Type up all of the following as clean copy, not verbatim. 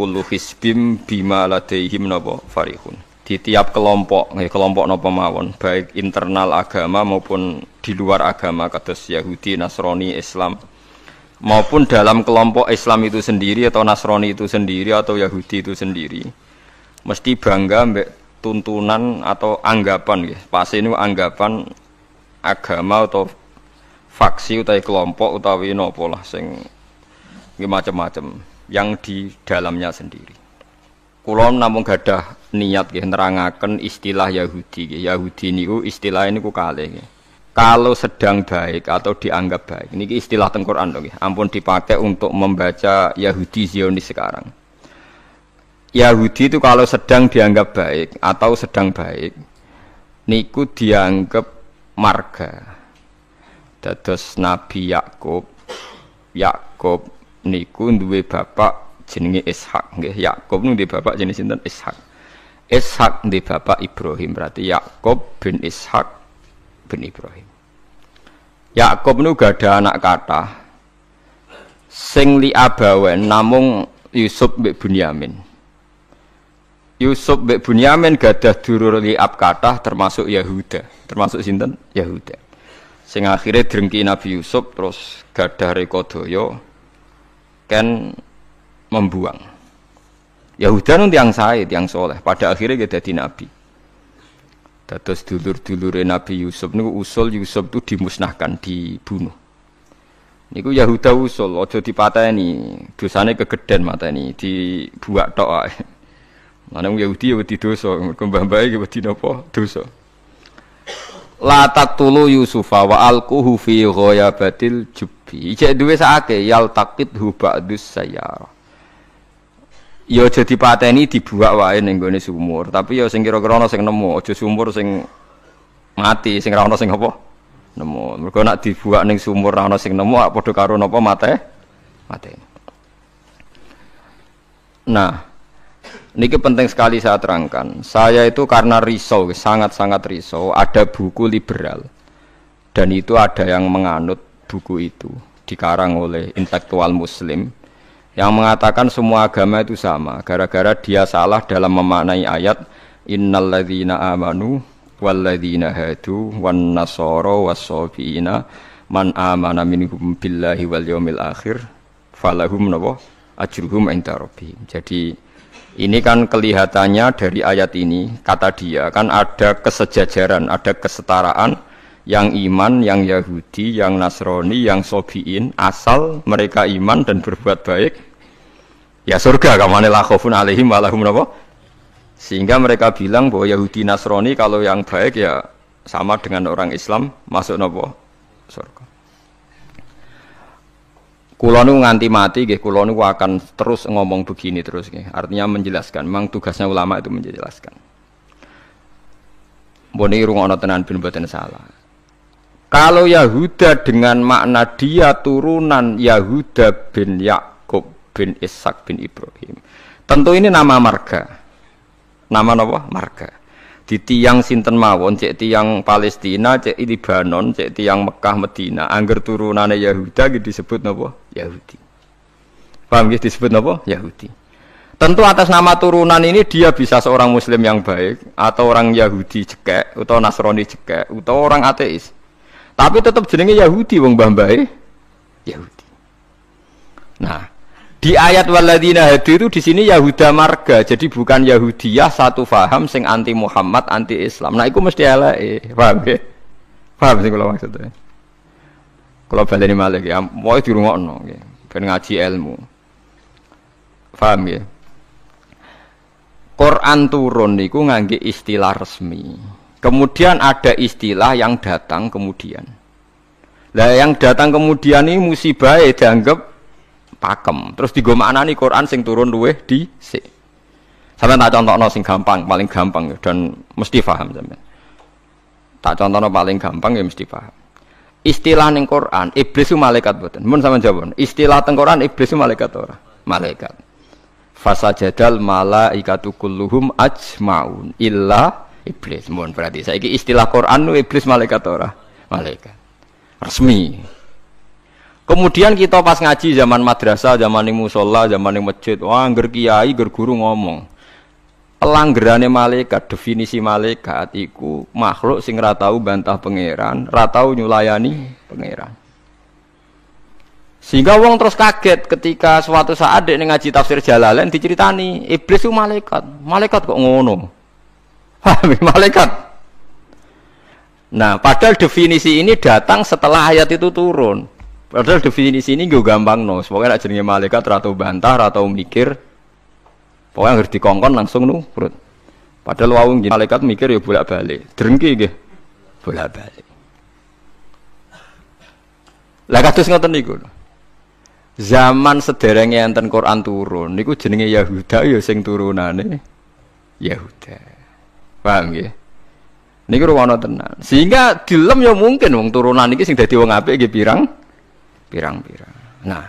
kullu hizbim bima ladaihim napa farihun. Di tiap kelompok napa mawon, baik internal agama maupun di luar agama kados Yahudi, Nasrani, Islam, maupun dalam kelompok Islam itu sendiri atau Nasrani itu sendiri atau Yahudi itu sendiri, mesti bangga mbek tuntunan atau anggapan nggih. Pasti niku anggapan agama atau faksi utawi kelompok utawi napa lah sing macam-macam yang di dalamnya sendiri. Kula namung gadah niat nggih nerangaken istilah Yahudi nggih. Yahudi niku istilah niku kalih nggih. Kalau sedang baik atau dianggap baik. Niki istilah teng Quran nggih. Ampun dipakai untuk membaca Yahudi Zionis sekarang. Yahudi itu kalau sedang dianggap baik atau sedang baik niku dianggap marga. Dados Nabi Yakub niku duwe bapak jenenge Ishak nggih. Yakub niku duwe bapak jenenge sinten? Ishak. Ishak duwe bapak Ibrahim, berarti Yakub bin Ishak bin Ibrahim. Yakub niku gada anak kathah sing li abawen namung Yusuf mbek Bunyamin. Yusuf mbek Bunyamin gadah dulur liab kathah termasuk Yahuda. Termasuk sinten? Yahuda. Sing akhire drengki Nabi Yusuf terus gadah rekodaya kan membuang. Yahuda nun tiang sae, tiang soleh. Pada akhirnya dia jadi nabi. Dados dulur-dulure Nabi Yusuf niku usul Yusuf itu dimusnahkan, dibunuh. Niku Yahuda usul, aja dipateni, dosane kegeden mateni, dibuak tok ae. Lan Yahudi ya wedi dosa, mergo mbah-mbahe ya wedi napa? Dosa. La taqtulu Yusufa wa alquhu fi ghayabatil jubbi. Cek duwe sakake yal taqidhu ba'dus sayyara. Ya aja dipateni dibuak wae ning gone sumur, tapi ya sing kira-kira ana sing nemu, aja sumur sing mati, sing ra ana sing apa? Nemu. Mergo nek dibuak ning sumur ra ana sing nemu, padha karo napa mate. Nah, niki penting sekali saya terangkan. Saya itu karena risau, sangat-sangat risau. Ada buku liberal dan itu ada yang menganut buku itu, dikarang oleh intelektual Muslim yang mengatakan semua agama itu sama. Gara-gara dia salah dalam memaknai ayat innalladzina amanu walladzina hadu wan nasara was-sabiina man amana minhum billahi wal yaumil akhir falahum nawa ajruhum inda rabbihim. Jadi ini kan kelihatannya dari ayat ini, kata dia kan ada kesejajaran, ada kesetaraan yang iman, yang Yahudi, yang Nasrani, yang Sobiin, asal mereka iman dan berbuat baik, ya surga. Kamane la khaufun alaihim wa lahum napa? Sehingga mereka bilang bahwa Yahudi Nasrani kalau yang baik ya sama dengan orang Islam masuk napa? Surga. Kula nu nganti mati nggih, kula nu akan terus ngomong begini terus nggih. Artinya menjelaskan, memang tugasnya ulama itu menjelaskan. Mbone rungokno tenan ben mboten salah. Kalau Yahuda dengan makna dia turunan Yahuda bin Yakub bin Ishak bin Ibrahim, tentu ini nama marga. Nama napa? Marga. Di tiang sinten mawon, cek tiang Palestina, cek Libanon, cek tiang Mekah Medina, angger turunane Yahuda disebut napa? Yahudi. Paham nggih disebut napa? Yahudi. Tentu atas nama turunan ini dia bisa seorang muslim yang baik atau orang Yahudi cekek atau Nasrani cekek atau orang ateis. Tapi tetap jenenge Yahudi wong mbah-mbahe Yahudi. Nah, di ayat walladzina hadu itu di sini Yahuda marga, jadi bukan Yahudiyah satu faham sing anti Muhammad, anti Islam. Nah, itu mesti eleke, paham nggih? Paham sing kula maksudnya. Kula baleni malih ya, mau dirungokno nggih, ben ngaji ilmu. Paham nggih? Quran turun niku ngangge istilah resmi. Kemudian ada istilah yang datang kemudian. Lah yang datang kemudian ini musibah dianggap pakem. Terus digo maknani Quran sing turun luweh dhisik. Sampeyan tak contohno sing gampang, paling gampang dan mesti paham sampeyan. Tak contohno paling gampang ya mesti paham. Istilah ning Quran, iblis itu malaikat mboten. Mun sampeyan jawab. Istilah teng Quran iblis itu malaikat ora? Malaikat. Fasajadal malaikatu kulluhum ajmaun illa iblis. Mun berarti saiki istilah Quran nu iblis malaikat ora? Malaikat. Resmi. Kemudian kita pas ngaji zaman madrasah, zaman ning musala, zaman ning masjid, wah angger kiai, angger guru ngomong. Pelanggerane malaikat, definisi malaikat iku makhluk sing ra tau bantah pangeran, ra tau nyulayani pangeran. Sehingga wong terus kaget ketika suatu saat dek ngaji tafsir Jalalain diceritani iblis itu malaikat. Malaikat kok ngono? Malaikat. Nah, padahal definisi ini datang setelah ayat itu turun. Padahal definisi ini gue gampang no. Pokoknya nak jenenge malaikat atau bantah atau mikir. Pokoknya harus dikongkon langsung nurut. Padahal wawung malaikat mikir ya bolak-balik. Drengki nggih. Bolak-balik. Lah kados ngoten niku. Zaman sederenge enten Quran turun niku jenenge Yahuda ya sing turunane Yahuda. Paham nggih? Niku ruwono tenan. Sehingga dilem ya mungkin wong turunan iki sing dadi wong apik nggih pirang-pirang. Nah,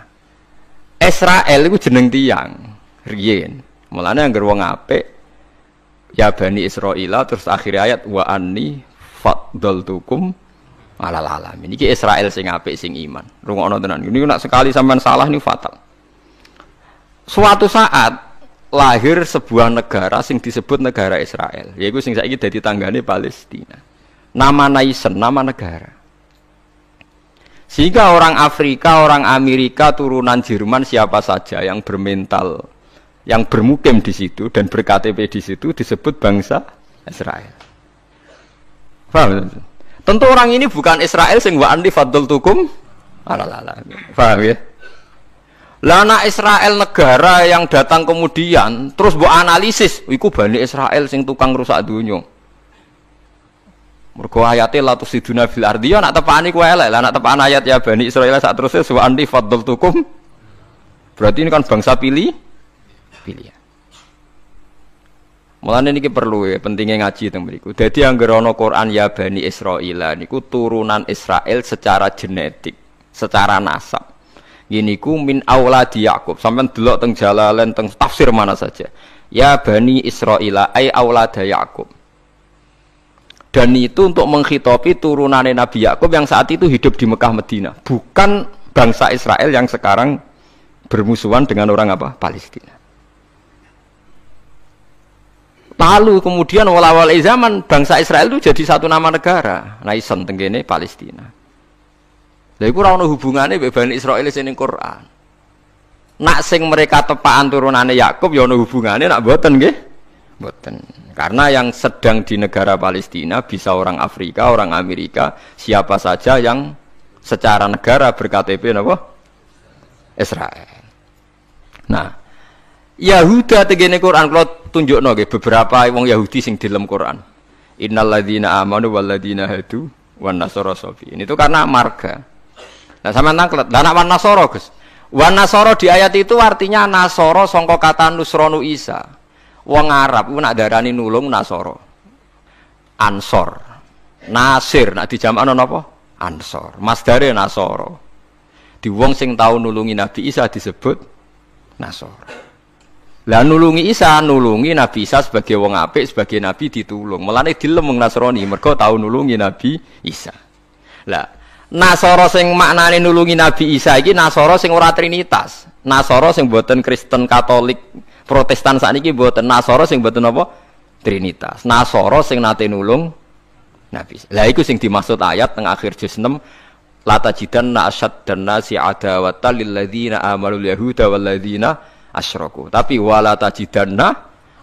Israel itu jeneng tiang riyen. Mulane anggere wong apik ya Bani Israila terus akhir ayat wa anni faddaltukum alal alamin. Iki Israel sing apik sing iman. Rungokno tenan. Niku nek sekali sampean salah niku fatal. Suatu saat lahir sebuah negara sing disebut negara Israel. Yaiku sing saiki dadi tanggane Palestina. Nama nation, nama negara. Sehingga orang Afrika, orang Amerika, turunan Jerman siapa saja yang bermental, yang bermukim di situ dan berKTP di situ disebut bangsa Israel. Paham? Tentu orang ini bukan Israel sing wa anni faddaltukum alal alamin. Paham ya? Lah anak Israel negara yang datang kemudian terus mbok analisis, iku Bani Israel sing tukang rusak dunya. Mergo ayate la tusiduna fil ardi ya nak tepani ku elek lah nak tepan ayat ya Bani Israil sak terusé wa anni faddaltukum. Berarti ini kan bangsa pilihan. Mulane niki perlu ya pentingnya ngaji teng mriku. Dadi anggere ana Quran ya Bani Israil niku turunan Israel secara genetik, secara nasab. Niku min auladi Yakub. Sampeyan delok teng Jalalain teng tafsir mana saja. Ya Bani Israil ai aulada Yakub. Dan itu untuk menghitopi turunannya Nabi Yakub yang saat itu hidup di Mekah Medina, bukan bangsa Israel yang sekarang bermusuhan dengan orang apa? Palestina. Lalu kemudian awal-awal zaman bangsa Israel itu jadi satu nama negara, nation tenggene Palestina. Lha iku ora ono hubungane mbek Bani Israil sing ning Quran. Nak sing mereka tepaan turunane Yakub ya ono hubungane, nak mboten nggih? Mboten. Karena yang sedang di negara Palestina bisa orang Afrika, orang Amerika, siapa saja yang secara negara berKTP apa? Israel. Nah, Yahuda tegene Quran kalau tunjukno nggih beberapa wong Yahudi sing dilem Quran. Innal ladzina amanu wal ladzina hadu wan nasara safi. Ini itu karena marga. Nah, sampean tanglet, lah nek wan nasara, Gus. Wan nasara di ayat itu artinya nasara sangka kata nusronu Isa. Wong Arab ku nak darani nulung nasara. Ansor. Nasir nak dijamakno napa? Ansor. Masdare nasara. Di wong sing tau nulungi Nabi Isa disebut nasara. Lah nulungi Isa, nulungi Nabi Isa sebagai wong apik, sebagai nabi ditulung. Mulane dilem wong Nasrani mergo tau nulungi Nabi Isa. Lah nasara sing maknane nulungi Nabi Isa iki nasara sing ora trinitas. Nasara sing boten Kristen Katolik Protestan sakniki mboten nasara sing mboten apa trinitas. Nasara sing nate nulung Nabi. Lah iku sing dimaksud ayat teng akhir juz 6 la tajidanna asyaddan nasi adawatan lil ladzina amanul yahuda wal ladzina asyraku. Tapi wala tajidanna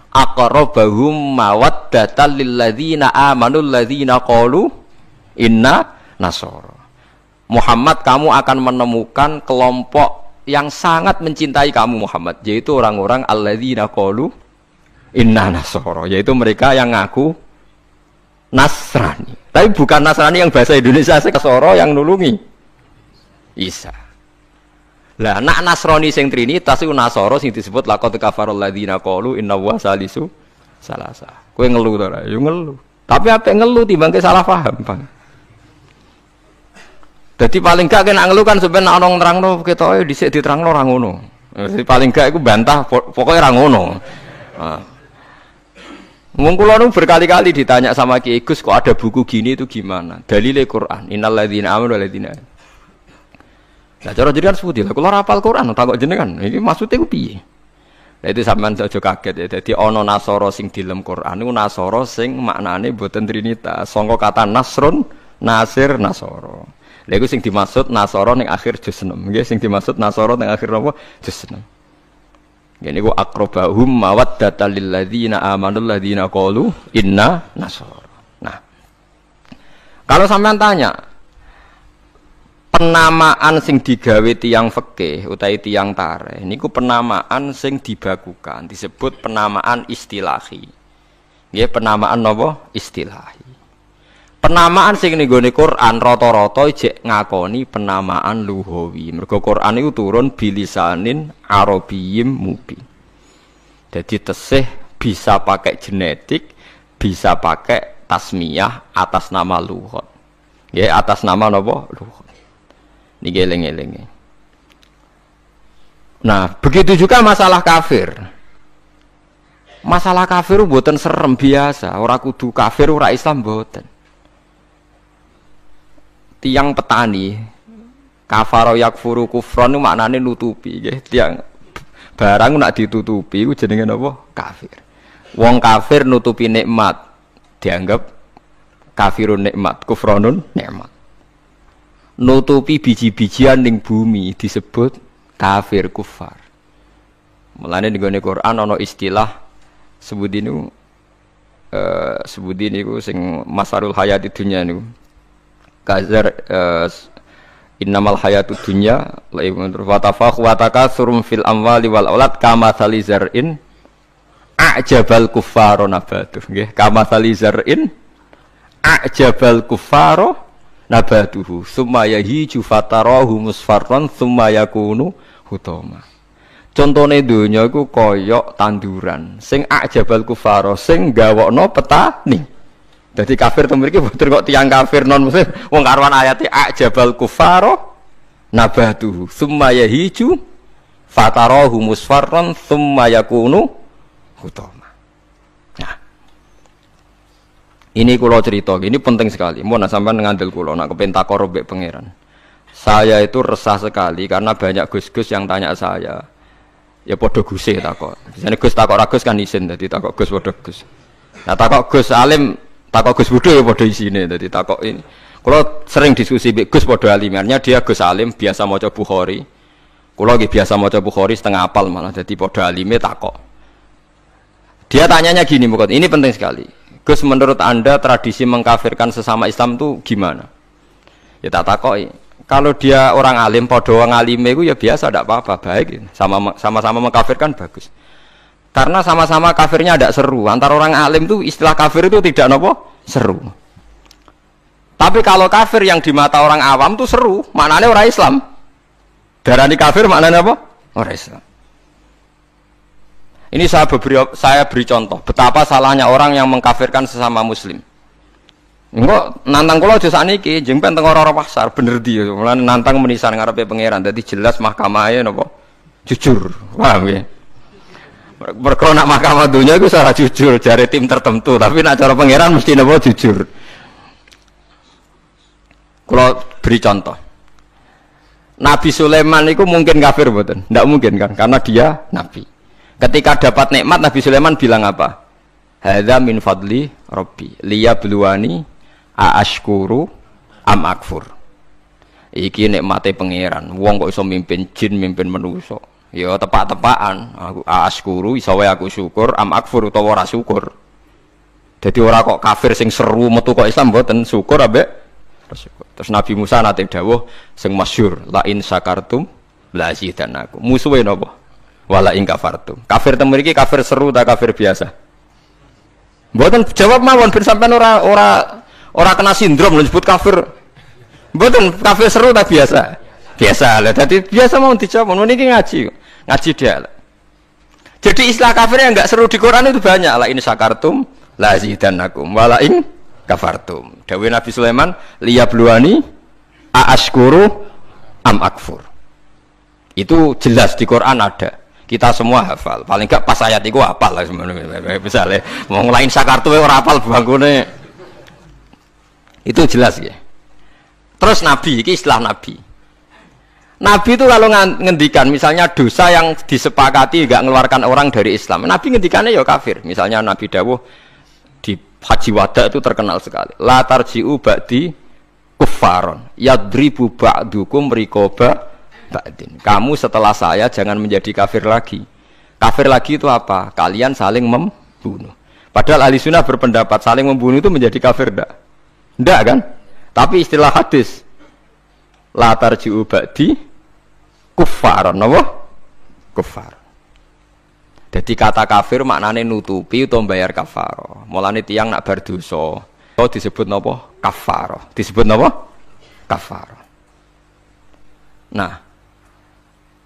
aqrabahum mawaddatan lil ladzina amanul ladzina qalu inna nasara. Muhammad, kamu akan menemukan kelompok yang sangat mencintai kamu Muhammad, yaitu orang-orang alladzina qalu inna nasara, yaitu mereka yang ngaku Nasrani. Tapi bukan Nasrani yang bahasa Indonesia, Nasara yang nulungi Isa. Lah nak Nasrani sing trinitas iku Nasara sing disebut laqad kafarul ladzina qalu inna wa salisu salasa. Kowe ngelu to ora? Ya ngelu. Tapi apik ngelu timbang salah paham, Bang. Jadi paling gak kena ngeluh kan sebenarnya orang nerangno ketoke dhisik diterangno ora ngono. Jadi paling gak iku bantah pokoknya ora ngono. Wong kula nu berkali-kali ditanya sama Ki Gus kok ada buku gini itu gimana? Dalile Quran. Innal ladzina amanu wal ladzina. Lah cara jenengan sepundi? Lah kula hafal Quran takok jenengan. Iki maksude ku piye? Lah itu sampean aja kaget ya. Dadi ana nasara sing dilem Quran niku nasara sing maknane boten trinitas. Sangka kata nasrun, nasir, nasara. Lha iku sing dimaksud nasara ning akhir juz 6. Nggih sing dimaksud nasara ning akhir napa? Juz 6. Ini ku akrobahum mawaddatal lil ladzina amanu ladzina qalu inna nasara. Nah, kalau sampean tanya penamaan sing digawe tiyang fikih utawi tiyang tarikh niku penamaan sing dibakukan disebut penamaan istilahi. Nggih penamaan napa? Istilahi. Penamaan sing ning gone Quran rata-rata jek ngakoni penamaan lughawi. Mergo Quran iku turun bilisanin arabiyyim mubin. Jadi tesih bisa pakai genetik, bisa pakai tasmiyah atas nama lughat. Nggih atas nama napa? Lughat. Niki eling-elinge. Nah, begitu juga masalah kafir. Masalah kafir mboten serem biasa, ora kudu kafir ora Islam mboten. Tiang petani kafaro yakfuru kufron itu maknanya nutupi nggih. Tiang barang nak ditutupi itu jenenge napa? Kafir. Wong kafir nutupi nikmat dianggap kafirun nikmat, kufronun nikmat. Nutupi biji-bijian ning bumi disebut kafir kufar. Mulane ning Quran ana istilah sebut niku sing masarul hayati dunya niku. Kazar innamal hayatud dunya laibun wa tafakh wa takatsurum fil amwali wal aulad kama salizar'in a'jabal kuffara nabatuh nggih kama salizar'in a'jabal kuffara nabatuhu summa yahiju fatarahu musfarran summa yakunu hutama. Contone donya iku kaya tanduran sing a'jabal kuffara sing gawokno petani. Jadi kafir itu mriki boten kok tiyang kafir non muslim wong karuan ayate ajabal kufaro nabatuhu summa yahiju fatarahu musfarran summa yakunu hutama. Nah. Ini kula cerita, ini penting sekali. Mun sampean ngandel kula nak kepen takor mbek pangeran. Saya itu resah sekali karena banyak gus-gus yang tanya saya. Ya padha guse takok. Biasane Gus takok ra Gus kan isin dadi takok Gus padha Gus. Nah takok Gus alim takok Gus Budho ya padha isine dadi takok ini. Kula sering diskusi mbek Gus padha alimarnya dia Gus alim biasa maca Bukhari. Kula nggih biasa maca Bukhari setengah apal malah dadi padha alime takok. Dia tanyanya gini mukot, ini penting sekali. Gus menurut Anda tradisi mengkafirkan sesama Islam itu gimana? Ya tak takoki. Kalau dia orang alim padha wong alime iku ya biasa ndak apa-apa, baik. Sama-sama mengkafirkan bagus. Karena sama-sama kafirnya tidak seru. Antara orang alim itu istilah kafir itu tidak nopo seru. Tapi kalau kafir yang di mata orang awam itu seru, maknanya orang Islam. Darani kafir maknanya apa? Orang Islam. Ini saya beri contoh betapa salahnya orang yang mengkafirkan sesama Muslim. Enggak nantang kula aja sakniki, jeng ben teng ora-ora pasar bener di. Mulane nantang menisan ngarepe pangeran. Dadi jelas mahkamahe napa? Jujur. Paham ya? Mergo nak mahkamah dunia itu salah jujur jare tim tertentu, tapi nak cara pangeran mesti napa jujur. Kalau beri contoh, Nabi Sulaiman itu mungkin kafir betul? Tidak mungkin kan, karena dia nabi. Ketika dapat nikmat Nabi Sulaiman bilang apa? Hadza min fadli Rabbi liyabluwani aashkuru am akfur. Iki nikmate pangeran. Wong kok iso mimpin jin, mimpin manusa. Ya tepak-tepakan aku askuru iso wae aku syukur am akfur utawa ora syukur. Dadi ora kok kafir sing seru metu kok Islam mboten syukur ambek syukur. Terus Nabi Musa nate dawuh sing masyhur la in sakartum la zidanakum. Musuhe napa? Wala in kafartum. Kafir teng mriki kafir seru ta kafir biasa? Mboten jawab mawon ben sampean ora kena sindrom disebut kafir. Mboten kafir seru ta biasa? Biasa lah, jadi biasa mau dijawab, mau ini ngaji dia. Jadi istilah kafir yang enggak seru di Quran itu banyak lah. Ini sakartum, la zidanakum, walain kafartum. Dawe Nabi Sulaiman, liyabluwani aashkuru am akfur. Itu jelas di Quran ada. Kita semua hafal. Paling enggak pas ayat itu hafal lah sebenarnya. Misalnya mau ngelain sakartum ora hafal bangkune. Itu jelas ya. Terus Nabi, ini istilah Nabi. Nabi itu kalau ngendikan misalnya dosa yang disepakati enggak mengeluarkan orang dari Islam, Nabi ngendikannya ya kafir. Misalnya Nabi dawuh di Haji Wada itu terkenal sekali. La tarji'u ba'di kuffaron yadribu ba'dukum riqaba ba'din. Kamu setelah saya jangan menjadi kafir lagi. Kafir lagi itu apa? Kalian saling membunuh. Padahal ahli sunnah berpendapat saling membunuh itu menjadi kafir enggak? Enggak kan? Tapi istilah hadis la tarji'u ba'di kuffaron, apa? Kuffar. Jadi kata kafir maknanya nutupi atau bayar kafaro. Mulane tiang nak berdosa, disebut napa? Kafaro. Disebut napa? Kafaro. Nah,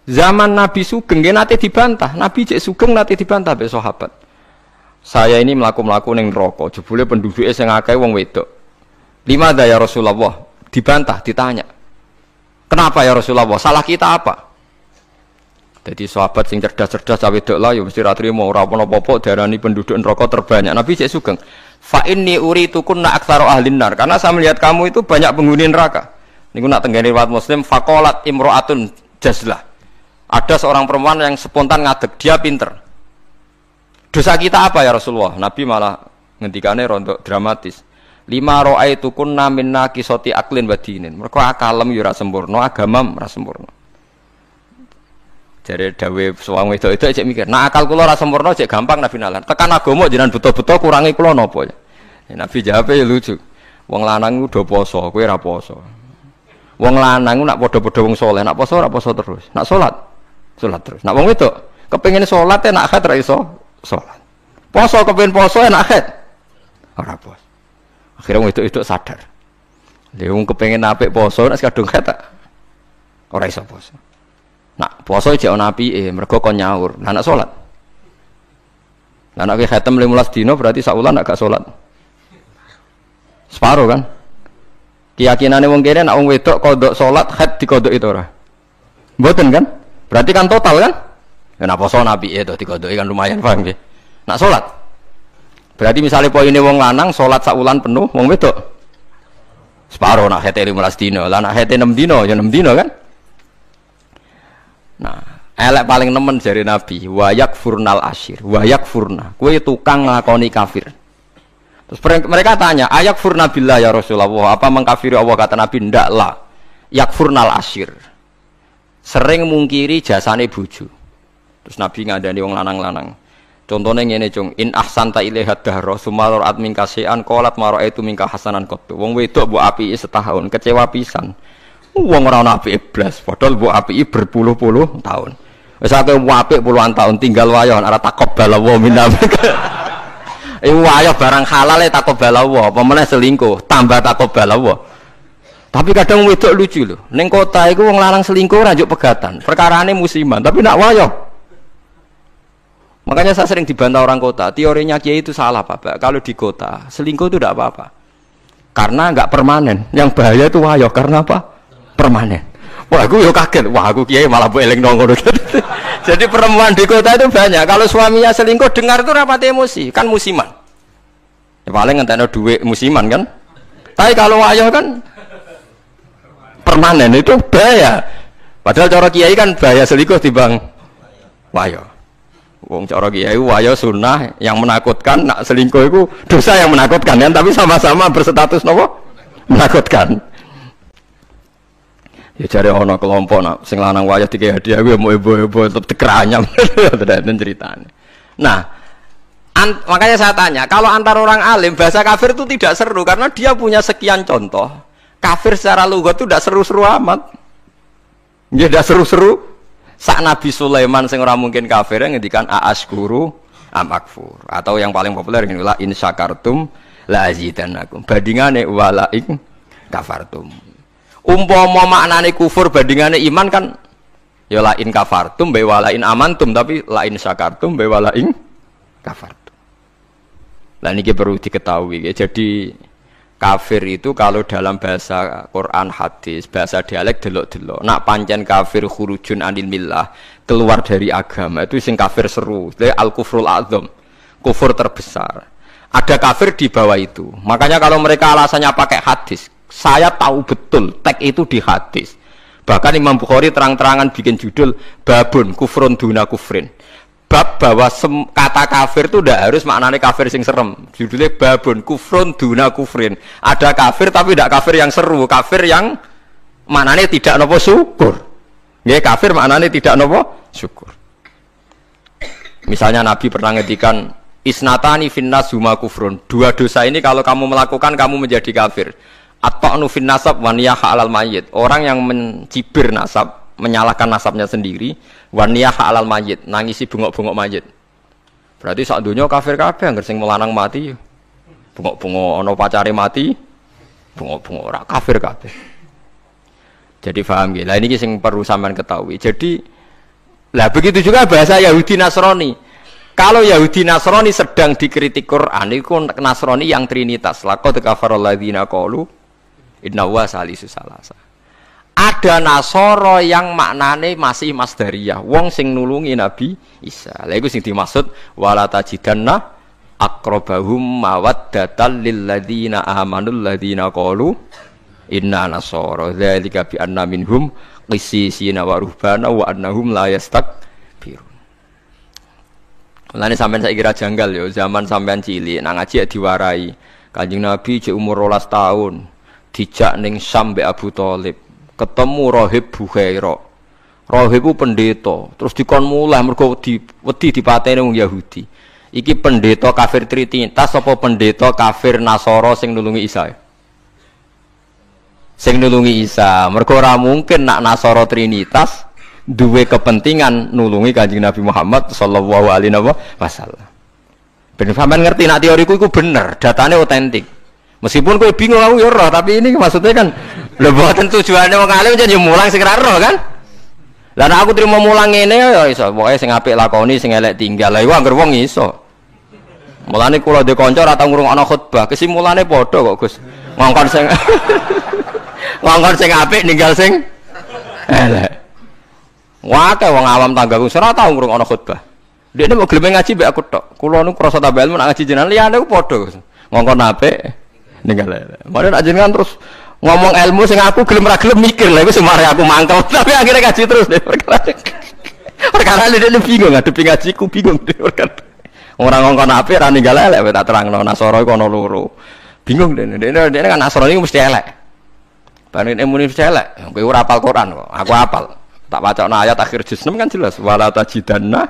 zaman Nabi Sugeng nate dibantah. Nabi cek Sugeng nate dibantah be sahabat. Saya ini melaku ning neraka, jebule penduduknya sing akeh wong wedok. Limada ya Rasulullah? Dibantah, ditanya. Kenapa ya Rasulullah? Salah kita apa? Jadi sahabat sing cerdas-cerdas cawe wedok lah ya mesti ra trimo ora apa-apa darani penduduk neraka terbanyak. Nabi cek Sugeng. Fa inni uritukunna aktsaru ahlin nar. Karena saya melihat kamu itu banyak penghuni neraka. Niku nak tenggene riwayat Muslim faqalat imra'atun jazlah. Ada seorang perempuan yang spontan ngadeg, dia pinter. Dosa kita apa ya Rasulullah? Nabi malah ngendikane rontok dramatis. Lima ra'aitukunna minna qisati aqlin wa dinin. Mergo akalem yo ora sempurna, agamam ora sempurna. Jare dawe suwang wedok itu cek mikir, nah akal kula ora sempurna cek gampang Nabi nalan. Tekan agama jenengan betul-betul kurangi kula napa ya? Nabi jawab ya lucu. Wong lanang udah poso, kowe ora poso. Wong lanang nak padha-padha wong saleh, nak poso ora poso terus. Nak salat terus. Nak wong wedok kepengin salat nak haid ra iso salat. Poso kepengin poso nak haid ora poso. Akhirnya wong wedok sadar. Lha wong kepengin apik poso nek kadung haid ora iso poso. Nak poso jek ana apike, mergo kon nyaur. Lah nak salat. Lah nek khatam 15 dina berarti sak wulan nak gak salat. Separo kan? Keyakinane wong kene nak wong wedok kodok salat haid dikodok itu ora. Mboten kan? Berarti kan total kan? Ya nak poso apike to dikodoki kan lumayan paham nggih. Nak salat. Berarti misalnya poine wong lanang salat sak wulan penuh, wong wedok separo nak haid 15 dina. Lah nak haid 6 dina ya 6 dina kan? Nah, elek paling nemen jari Nabi, wayak furnal asyir, wayak furna. Kue tukang nglakoni kafir. Terus mereka tanya, ayak furna billah ya Rasulullah, apa mengkafiri Allah? Kata Nabi, ndak lah. Yak furnal asyir. Sering mungkiri jasane bojo. Terus Nabi ngandani wong lanang-lanang. Contohnya ngene cung, in ahsanta ilaihat dahra summa ra'at minka syai'an qalat ma ra'aitu minka hasanan qattu. Wong wedok mbok apiki setahun, kecewa pisan. Wong ora ana apike blas, padahal mbok apiki berpuluh-puluh tahun. Wis akeh apik puluhan tahun tinggal wayo ora taqabbal wa minna. Wayo barang halal taqabbal wa, apa meneh selingkuh tambah taqabbal wa. Tapi kadang wedok lucu lho. Ning kota iku wong lanang selingkuh ora njuk pegatan. Perkarane musiman, tapi nak wayo. Makanya saya sering dibantah orang kota, teorinya Kiai itu salah Pak. Kalau di kota, selingkuh itu tidak apa-apa. Karena enggak permanen. Yang bahaya itu wayo karena apa? Permanen. Wah, aku yo kaget. Wah, aku Kiai malah bu eling nongol. Jadi perempuan di kota itu banyak. Kalau suaminya selingkuh dengar itu rapat emosi, kan musiman. Ya paling ngentekno duit musiman kan. Tapi kalau wayo kan permanen itu bahaya. Padahal cara Kiai kan bahaya selingkuh timbang wayo. Wong cara Kiai wayo sunnah yang menakutkan, nak selingkuh itu dosa yang menakutkan kan, tapi sama-sama berstatus nopo menakutkan. Ya cari ono kelompok nak sing lanang wayah dikei hadiah gue mau ibu-ibu tetep tekeranyam dan ceritanya. Nah, makanya saya tanya, kalau antar orang alim bahasa kafir itu tidak seru karena dia punya sekian contoh. Kafir secara lugat itu tidak seru-seru amat. Ya tidak seru-seru. Sak Nabi Sulaiman sing ora mungkin kafir ngendikan a'askuru amakfur, atau yang paling populer ini la in syakartum la azidannakum. Bandingane wala in kafartum. Umpama maknane kufur bandingane iman kan ya la in kafartum be wala in amantum, tapi la in syakartum be wala in kafartum. Lah niki perlu diketahui ya. Jadi kafir itu kalau dalam bahasa Quran hadis, bahasa dialek delok-delok. Nak pancen kafir khurujun anil millah, keluar dari agama, itu sing kafir seru. Itu al-kufrul a'dzam, kufur terbesar. Ada kafir di bawah itu. Makanya kalau mereka alasannya pakai hadis, saya tahu betul teks itu di hadis. Bahkan Imam Bukhari terang-terangan bikin judul babun kufrun duna kufrin. Bab bahwa kata kafir itu tidak harus maknanya kafir sing serem. Judulnya babun kufrun duna kufrin. Ada kafir tapi tidak kafir yang seru, kafir yang maknanya tidak nopo syukur. Nggih, kafir maknanya tidak nopo syukur. Misalnya Nabi pernah ngedikan isnatani finnas huma kufrun. Dua dosa ini kalau kamu melakukan kamu menjadi kafir. At-ta'nu fin nasab wa niyaha 'alal mayyit. Orang yang mencibir nasab, menyalahkan nasabnya sendiri, wa niyaha 'alal mayyit, nangisi bengok-bengok mayit. Berarti sak donya kafir kabeh anggere sing melanang mati. Bengok-bengok ana pacare mati, bengok-bengok ora kafir kabeh. Jadi paham nggih. Lah ini sing perlu sampean ketahui. Jadi lah begitu juga bahasa Yahudi Nasrani. Kalau Yahudi Nasrani sedang dikritik Quran, itu Nasrani yang trinitas. Laqad kafara alladziina qalu inna huwa salisu salasa. Ada Nasoro yang maknane masih masdariyah, wong sing nulungi Nabi Isa. Lha iku sing dimaksud wala tajidanna aqrabahum mawaddatan lil ladzina amanul ladzina qalu inna nasara dzalika bi anna minhum qissisina wa ruhbana wa annahum la yastakbirun. Mulane sampean saiki kira janggal yo, zaman sampean cilik nang ngaji diwarai. Kanjeng Nabi cek umur 12 tahun. Dijak ning Syam mbek Abu Thalib, ketemu Rahib Bukhaira. Rahib ku pendeta, terus dikon mulih mergo wedi dipateni wong Yahudi. Iki pendeta kafir trinitas apa pendeta kafir Nasara sing nulungi Isa? Sing nulungi Isa. Mergo ora mungkin nak Nasara trinitas duwe kepentingan nulungi Kanjeng Nabi Muhammad sallallahu alaihi wasallam. Ben sampean ngerti nak teoriku iku bener, datane otentik. Meskipun kowe bingung aku ya roh, tapi ini maksudnya kan lho mboten tujuane wong alim jan yo mulang sing ra roh kan. Lah nek aku trimo mulang ngene ya iso, pokoke sing apik lakoni, sing elek tinggal. Lah iku anggere wong iso. Mulane kula ndek kanca ora tau ngrungokno khutbah, kesimulane padha kok Gus. Ngongkon sing ngongkon sing apik ninggal sing elek. Wae wong awam tanggaku ora tau ngrungokno khutbah. Dekne mau gelem ngaji mbek aku tok. Kula nu krasa tambah ilmu nak ngaji jenengan liyane ku padha Gus. Ngongkon apik ninggal. Mare nak jenengan terus ngomong ilmu sing aku gelem ra gelem mikir lha iku semare aku mangkel. Tapi akhirnya ngaji terus deh perkara dia bingung ngadepi ngajiku bingung deh perkara. Ora ngongkon apik ra ninggal elek tak terangno Nasara iku ana loro. Bingung dene kan Nasara iku mesti elek. Bareng muni mesti elek. Kowe ora hafal Quran kok. Aku hafal. Tak wacana ayat akhir juz 6 kan jelas wala tajidanna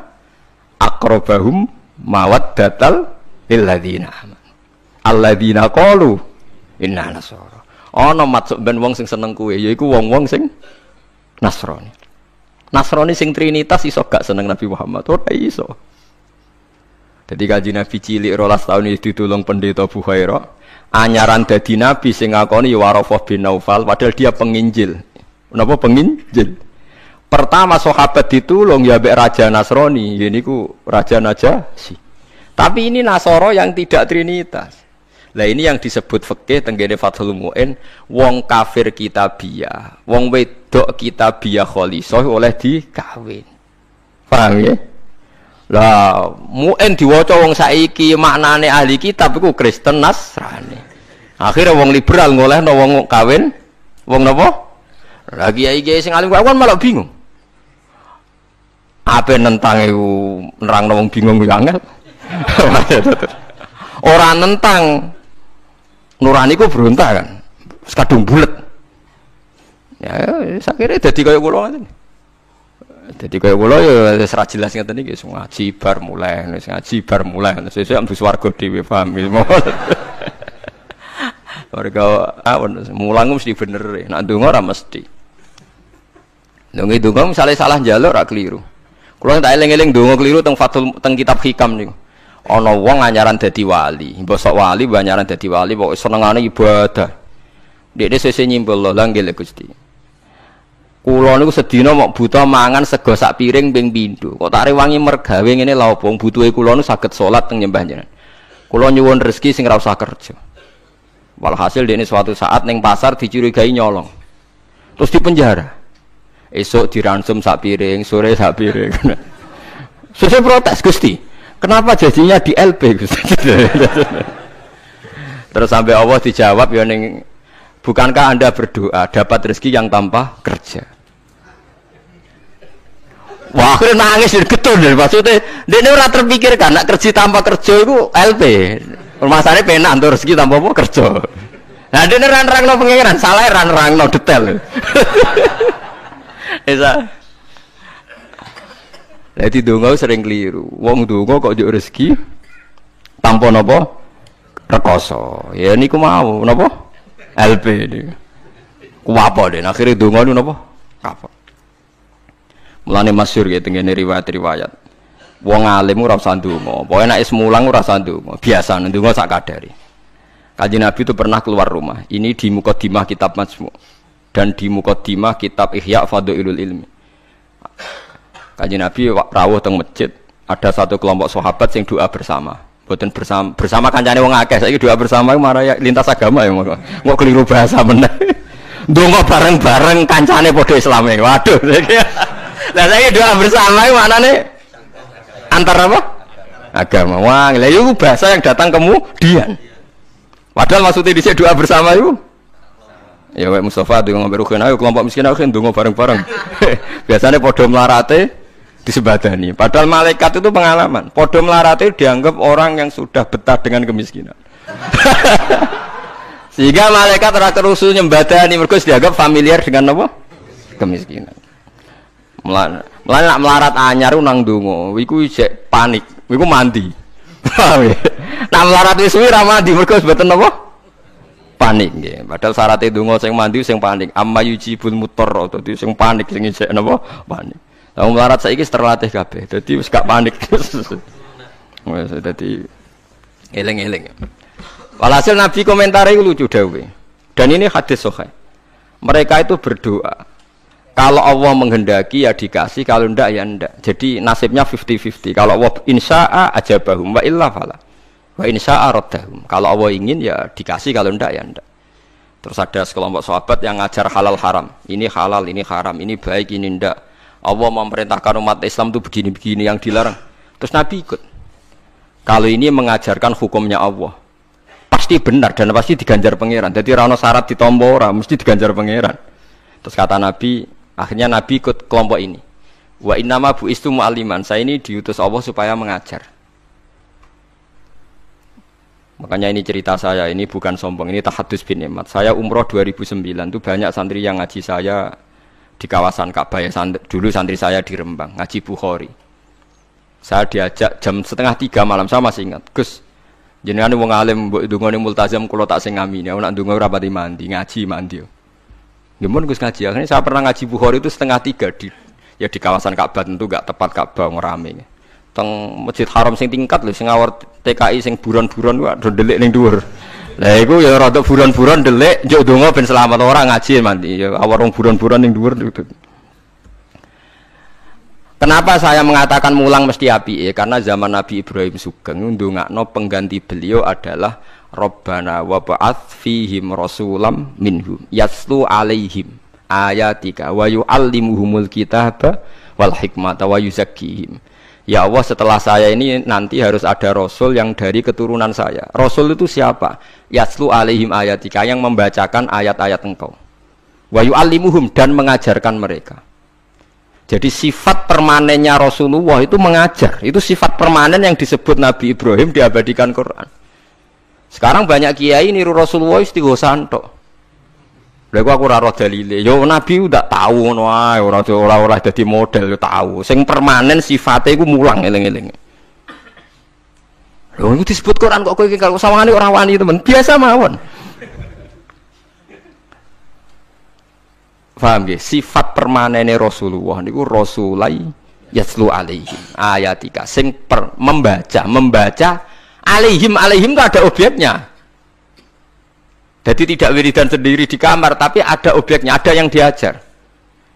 aqrabahum mawaddatal lil ladzina amanu. Alladzina qalu inna nasara. Ana maksud ben wong sing seneng kowe yaiku wong-wong sing Nasrani. Nasrani sing trinitas iso gak seneng Nabi Muhammad ora iso. Dadi Kanjeng Nabi cilik 12 tahun iki ditulung pendeta Bukhaira, anyaran dadi nabi sing ngakoni Warafah bin Naufal padahal dia penginjil. Napa penginjil? Pertama sahabat ditulung ya mbek raja Nasrani, niku raja Najasyi. Tapi ini Nasara yang tidak trinitas. Lah ini yang disebut fikih tenggene Fathul Mu'in, wong kafir kitabiyah, wong wedok kitabiyah khalisah oleh dikawin. Paham ya? Lah Mu'in diwaca wong saiki maknane ahli kitab iku Kristen Nasrani. Akhirnya wong liberal ngolehno wong kawin wong napa? Lah kiai-kiai sing alim kan malah bingung. Apa nentang iku nerangno wong bingung ku angel. Ora nentang nurani ku berontak kan. Wis kadung bulet. Ya sakire dadi kaya kula ngoten. Dadi kaya kula ya wis ra jelas ngeten iki ngaji bar mulai, ngaji bar mulai. Sesuk ambus warga dhewe paham iki. Warga mulang mesti bener, nek ndonga ora mesti. Ndonga misale salah njaluk ora keliru. Kula tak eling-eling ndonga keliru teng Fathul teng kitab Hikam niku. Ana wong anyaran dadi wali, mbosok wali anyaran dadi wali pokoke senengane ibadah. Dekne sesuk nyimpul lho nggih Gusti. Kula niku sedina mok buta mangan sego sak piring ping pindho. Kok tak rewangi mergawe ngene lha opo butuhe kula niku saged salat teng nyembah jenengan. Kula nyuwun rezeki sing ora usah kerja. Walhasil dekne suatu saat ning pasar dicurigai nyolong. Terus dipenjara. Esok diransum sak piring, sore sak piring. Sesuk protes Gusti. Kenapa jadinya di LP Gusti? Terus sampai Allah dijawab ya ning bukankah Anda berdoa dapat rezeki yang tanpa kerja? Wah, akhirnya nangis getun deh. Maksudnya, dia ora terpikirkan nak kerja tanpa kerja itu LP. Masalahnya penak untuk rezeki tanpa apa kerja. Nah, dia nerang no pengiran, salah nerang no detail. Bisa. Jadi dongo sering keliru. Wong dongo kok juk rezeki tanpa napa rekoso. Ya niku mau napa? LP niku. Ku apa deh? Akhirnya dongo niku napa? Kapok. Mulane masyhur ya tengene riwayat-riwayat. Wong alim ora usah ndonga, pokoke nek is mulang ora usah ndonga, biasa ndonga sak kadare. Kanjeng Nabi itu pernah keluar rumah. Ini di mukadimah kitab Majmu' dan di mukadimah kitab Ihya Fadhailul Ilmi. Kanjeng Nabi rawuh teng masjid, ada satu kelompok sahabat sing doa bersama. Mboten bersama kancane wong akeh, saiki doa bersama marah ya lintas agama ya kok keliru bahasa meneh. Ndonga bareng-bareng kancane padha Islame. Waduh. Lah saya doa bersama itu maknanya antar apa? Agama. Wah, lah itu bahasa yang datang kemudian. Padahal maksudnya di doa bersama itu. Ya Pak Mustafa dengan berukin ayo kelompok miskin ayo ndonga bareng-bareng. Biasanya podo melarate disebadani. Padahal malaikat itu pengalaman. Podo melarate dianggap orang yang sudah betah dengan kemiskinan. Sehingga malaikat terakhir usul nyembadani mergo dianggap familiar dengan apa? Kemiskinan. Mulane nak melarat anyar nang ndonga, iku isih panik, iku mandi. Nak melarat wis suwi ra mandi mergo mboten napa? Panik nggih. Padahal syaratnya ndonga sing mandi sing panik. Amma yujibul mutarra, dadi sing panik sing isih napa? Panik. Lah melarat saiki terlatih kabeh. Dadi wis gak panik. Wis dadi eling-eling. Walhasil Nabi komentare iku lucu dawuhe. Dan ini hadis sahih. Mereka itu berdoa. Kalau Allah menghendaki ya dikasih, kalau ndak ya ndak. Jadi nasibnya 50-50. Kalau Allah insya'a ajabahum wa illa fala. Wa insya'a raddahum. Kalau Allah ingin ya dikasih, kalau ndak ya ndak. Terus ada sekelompok sahabat yang ngajar halal haram. Ini halal, ini haram, ini baik, ini ndak. Allah memerintahkan umat Islam itu begini-begini yang dilarang. Terus Nabi ikut. Kalau ini mengajarkan hukumnya Allah, pasti benar dan pasti diganjar pangeran. Jadi rano syarat ditompo ora, mesti diganjar pangeran. Terus kata Nabi, akhirnya Nabi ikut kelompok ini. Wa innama bu'istu mu'alliman. Saya ini diutus Allah supaya mengajar. Makanya ini cerita saya, ini bukan sombong, ini tahadus bin nikmat. Saya umroh 2009 itu banyak santri yang ngaji saya di kawasan Ka'bah ya. Dulu santri saya di Rembang, ngaji Bukhari. Saya diajak jam 2:30 malam, saya masih ingat. Gus, jenengan wong alim mbok ndongane multazam kula tak sing ngami. Nek ndonga ora pati mandi, ngaji mandi. Gimana Gus ngaji? Akhirnya saya pernah ngaji Bukhari itu 2:30 di kawasan Ka'bah, tentu gak tepat Ka'bah ngerame. Teng Masjid Haram sing tingkat lho, sing ngawur TKI sing buron-buron wae ndelik ning dhuwur. Lah iku ya rada buron-buron ndelik njuk donga ben selamat ora ngaji mandi. Ya awar wong buron-buron ning dhuwur. Kenapa saya mengatakan mulang mesti api? Karena zaman Nabi Ibrahim Sugeng ndongakno pengganti beliau adalah Rabbana wa ba'ats fihim rasulam minhum yaslu alaihim ayatika wa yu'allimuhumul kitaba wal hikmata wa yuzakkihim. Ya Allah, setelah saya ini nanti harus ada rasul yang dari keturunan saya. Rasul itu siapa? Yaslu alaihim ayatika, yang membacakan ayat-ayat engkau. Wa yu'allimuhum, dan mengajarkan mereka. Jadi sifat permanennya Rasulullah itu mengajar. Itu sifat permanen yang disebut Nabi Ibrahim diabadikan Quran. Sekarang banyak kiai niru Rasulullah istighosan tok. Lha aku ora roh dalile. Yo Nabi udah tahu ngono ae, ora dadi model yo tahu. Sing permanen sifate iku mulang eling-eling. Lho iku disebut Quran kok kowe iki kalau sawangane ora wani temen. Biasa mawon. Paham nggih? Sifat permanene Rasulullah niku rasulai yaslu alaihim ayatika sing membaca alaihim itu ada objeknya. Jadi tidak wiridan sendiri di kamar, tapi ada objeknya, ada yang diajar.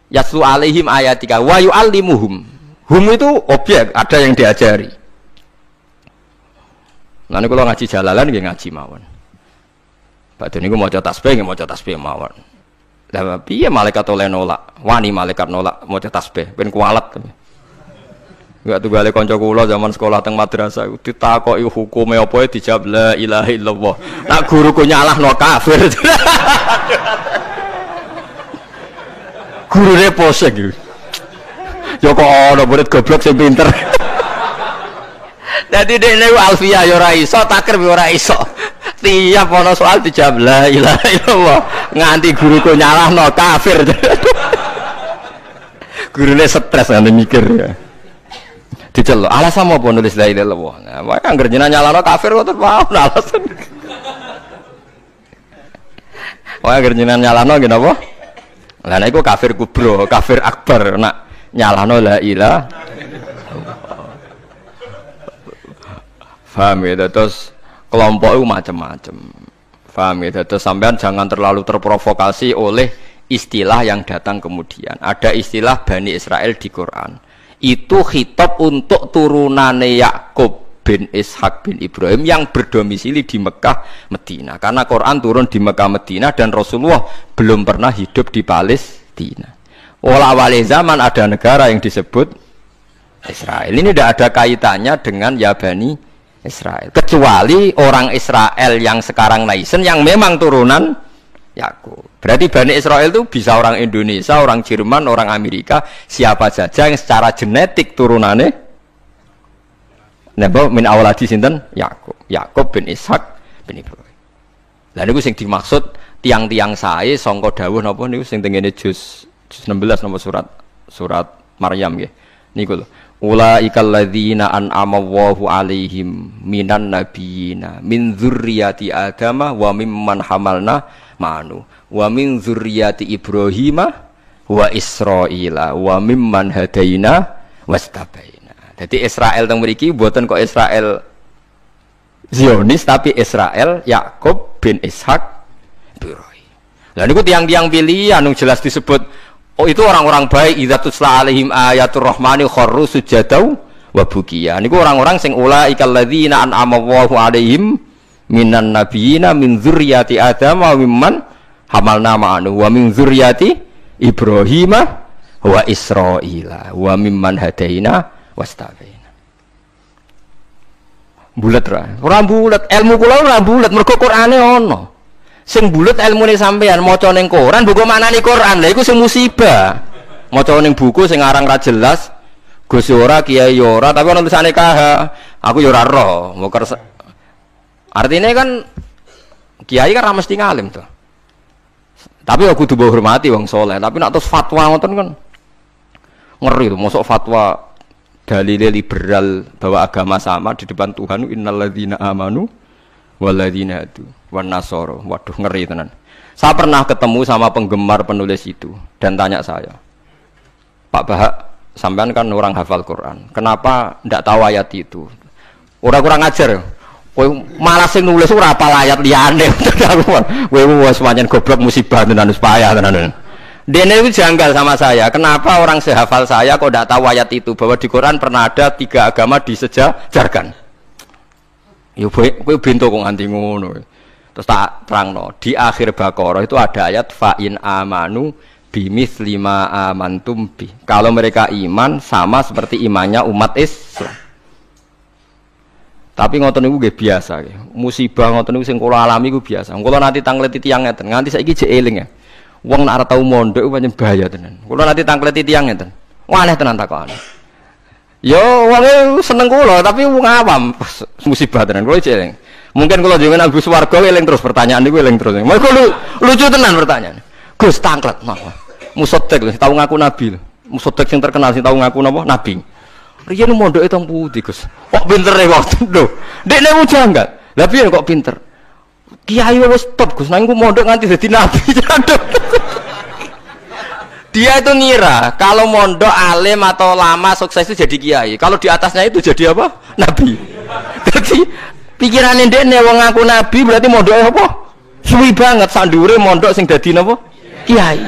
Yaslu alaihim ayatika wa yu'allimuhum. Hum itu objek, ada yang diajari. Nah ini kalau ngaji jalalan nggih ngaji mawon. Badhe niku maca tasbih nggih maca tasbih mawon. Lah piye malaikat oleh nolak? Wani malaikat nolak maca tasbih ben kualat. Enggak tunggale kanca kula zaman sekolah teng madrasah ditakoki hukume apa dijawab la ilaha illallah. Nak guruku nyalahno kafir. Gurune posek iki. Yo kok ana murid goblok sing pinter. Dadi dekne alfiah yo ora iso, takrib yo ora iso. Tiap ana soal dijawab la ilaha illallah nganti guruku nyalahno kafir. Gurune stres ngene mikir ya. Diceluk, alasan apa nulis la ilaha illallah? Nah, wae anggere jenengan nyalahno kafir kok terus mau alasan. Wae anggere jenengan nyalahno nggih napa? Lah nek iku kafir kubro, kafir akbar nak nyalahno la ilaha. Paham ya, terus kelompok itu macam-macam. Paham ya, terus sampean jangan terlalu terprovokasi oleh istilah yang datang kemudian. Ada istilah Bani Israel di Quran. Itu khitab untuk turunane Yakub bin Ishak bin Ibrahim yang berdomisili di Mekah, Medina. Karena Quran turun di Mekah, Medina dan Rasulullah belum pernah hidup di Palestina. Awal zaman ada negara yang disebut Israel. Ini tidak ada kaitannya dengan ya Bani Israel, kecuali orang Israel yang sekarang naisen yang memang turunan Yakub. Berarti Bani Israel itu bisa orang Indonesia, orang Jerman, orang Amerika, siapa saja yang secara genetik turunannya napa min awladi sinten Yakub. Yakub bin Ishak bin Ibrahim. Lah niku sing dimaksud tiang-tiang sae sangka dawuh napa niku sing tengene juz 16 napa surat Maryam nggih. Niku lho. Ulaikal ladzina an'ama Allahu 'alaihim minan nabiyina min dzurriyyati Adama wa mimman hamalna ma'anu wa min dzurriyyati Ibrahima wa Israila wa mimman hadaina wastabaina. Jadi Israel teng mriki mboten kok Israel Zionis tapi Israel Yakub bin Ishak Ibrahim. Lah niku tiang-tiang pilihan anu jelas disebut. Oh itu orang-orang baik idza tutla alaihim ayatul rahmani kharru sujadau wa bukiya. Niku orang-orang sing ulaikal ladzina an'ama Allahu alaihim minan nabiyina min dzurriyyati Adam wa mimman hamalna ma'anu wa min dzurriyyati Ibrahim wa Israila wa mimman hadaina wastabaina. Bulet ra. Ora bulet, ilmu kula ora bulet mergo Qur'ane ana. Sing bulet ilmune sampean maca ning Quran buku maknane Quran. Lha iku sing musibah. Maca ning buku sing aran ra jelas, Gus ora, Kiai ora, tapi ana tulisane KH. Aku ya ora roh. Artinya kan Kiai kan ra mesti ngalim to. Tapi aku kudu hormati wong saleh, tapi nek terus fatwa ngoten kan ngeri to, mosok fatwa dalile liberal bahwa agama sama di depan Tuhan innalladzina amanu walladzina hadu wan nasara. Waduh ngeri tenan. Saya pernah ketemu sama penggemar penulis itu dan tanya saya, Pak Bahak, sampean kan orang hafal Quran, kenapa ndak tahu ayat itu? Orang kurang ajar. Kowe malah sing nulis ora apal ayat liyane. Kowe wis pancen goblok musibah tenan wis payah tenan. Dene itu janggal sama saya. Kenapa orang sehafal saya kok ndak tahu ayat itu bahwa di Quran pernah ada 3 agama disejajarkan? Yo kowe bento kok nganti ngono. Terus tak terangno, di akhir Baqarah itu ada ayat fa in amanu bimitsli ma amantum bi. Kalau mereka iman sama seperti imannya umat Islam. Tapi ngoten niku nggih biasa nggih. Musibah ngoten niku sing kula alami iku biasa. Kula nanti tangleti tiyang ngeten, nganti saiki jek eling ya. Wong nek arep tau mondok iku pancen bahaya tenan. Kula nanti tangleti tiyang ngeten. Wah aneh tenan takokane. Yo wong seneng kula tapi wong awam musibah tenan kula jek eling. Mungkin kalau jangan Agus Warga eling terus pertanyaan niku eling terus. Mergo lucu tenan pertanyaan. Gus tangklet mah. Musodek lho tau ngaku nabi lho. Musodek sing terkenal sing tau ngaku napa nabi. Riyen mondoke teng pundi Gus? Kok pintere waktu lho. Dekne mu janggal. Lah piye kok pinter? Kiai wis top Gus, nang ku mondok nganti dadi nabi. Dia itu ngira kalau mondok alim atau lama sukses itu jadi kiai. Kalau di atasnya itu jadi apa? Nabi. Jadi pikiran ndekne wong ngaku nabi berarti mondoke apa? Suwi banget sandure mondok sing dadi napa? Kiai.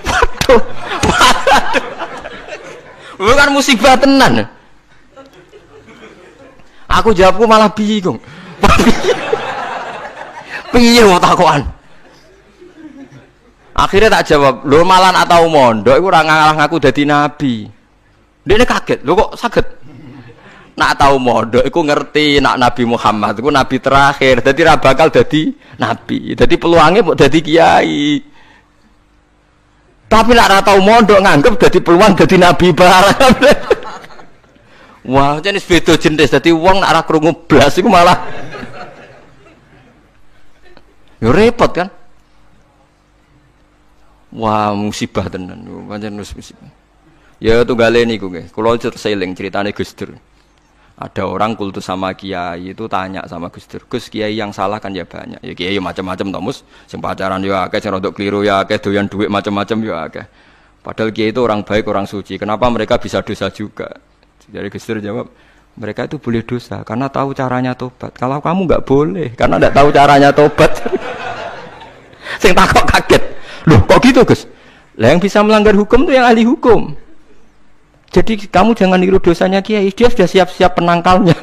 Waduh. Bukan musibah tenan. Aku jawabku malah bingung. Piye wae takokan. Akhirnya tak jawab, lho malah atau mondok iku ora ngaku dadi nabi. Dekne kaget, lho kok saged? Nak tahu mondok iku ngerti nak Nabi Muhammad iku nabi terakhir, dadi ra bakal dadi nabi. Dadi peluangnya mbok dadi kiai. Tapi nak ora tau mondok nganggep dadi peluang dadi nabi barang. Wah, jenis beda jenis dadi wong nak ora krungu blas iku malah yo repot kan. Wah, musibah tenan. Pancen musibah. Ya tunggale niku nggih. Kula seling ceritane Gus Dur. Ada orang kultus sama kiai itu tanya sama Gus Dur, Gus, kiai yang salah kan ya banyak. Ya kiai macam-macam tomus, sing pacaran ya akeh, sing rodok keliru ya akeh, doyan duit macam-macam ya akeh. Padahal kiai itu orang baik, orang suci. Kenapa mereka bisa dosa juga? Jadi Gus Dur jawab, mereka itu boleh dosa karena tahu caranya tobat. Kalau kamu nggak boleh karena nggak tahu caranya tobat. Sing takok kaget. Loh, kok gitu, Gus? Lah yang bisa melanggar hukum itu yang ahli hukum. Jadi kamu jangan niru dosanya kiai, dia sudah siap-siap penangkalnya.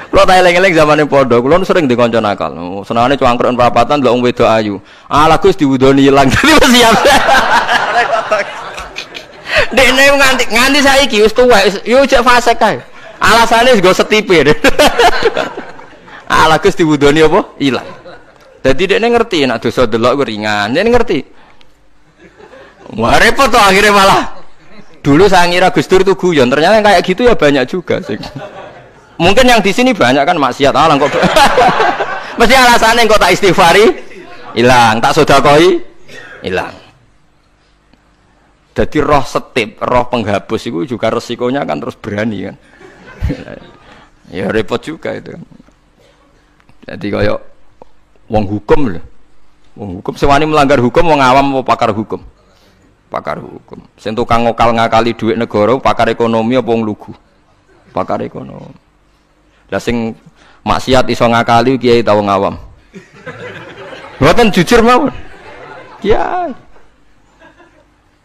Kalau tak eleng-eleng zamannya podo, kalau sering dikonco nakal. Senangnya cuangkron perapatan, lo wedok ayu. Ala Gus diwudoni hilang, jadi siap. Dene nganti saiki wis tuwek, yo cek fasik kae. Alasane go setipir. Ala Gus diwudoni apa? Hilang. Jadi dene ngerti nek dosa delok ku ringan. Dene ngerti. Wah repot tuh akhirnya malah. Dulu saya ngira Gus Dur itu guyon, ternyata yang kayak gitu ya banyak juga sih. Mungkin yang di sini banyak kan maksiat alang kok. Mesti alasannya kok tak istighfari hilang, tak sedekoi hilang. Jadi roh setip, roh penghapus itu juga resikonya kan terus berani kan. Ya repot juga itu kan. Jadi kayak wong hukum loh. Wong hukum sewani melanggar hukum, wong awam apa pakar hukum? Pakar hukum. Sing tukang ngokal ngakali duit negara, pakar ekonomi apa wong lugu? Pakar ekonomi. Lah sing maksiat iso ngakali kiai ta wong awam. Mboten jujur mawon. Kiai.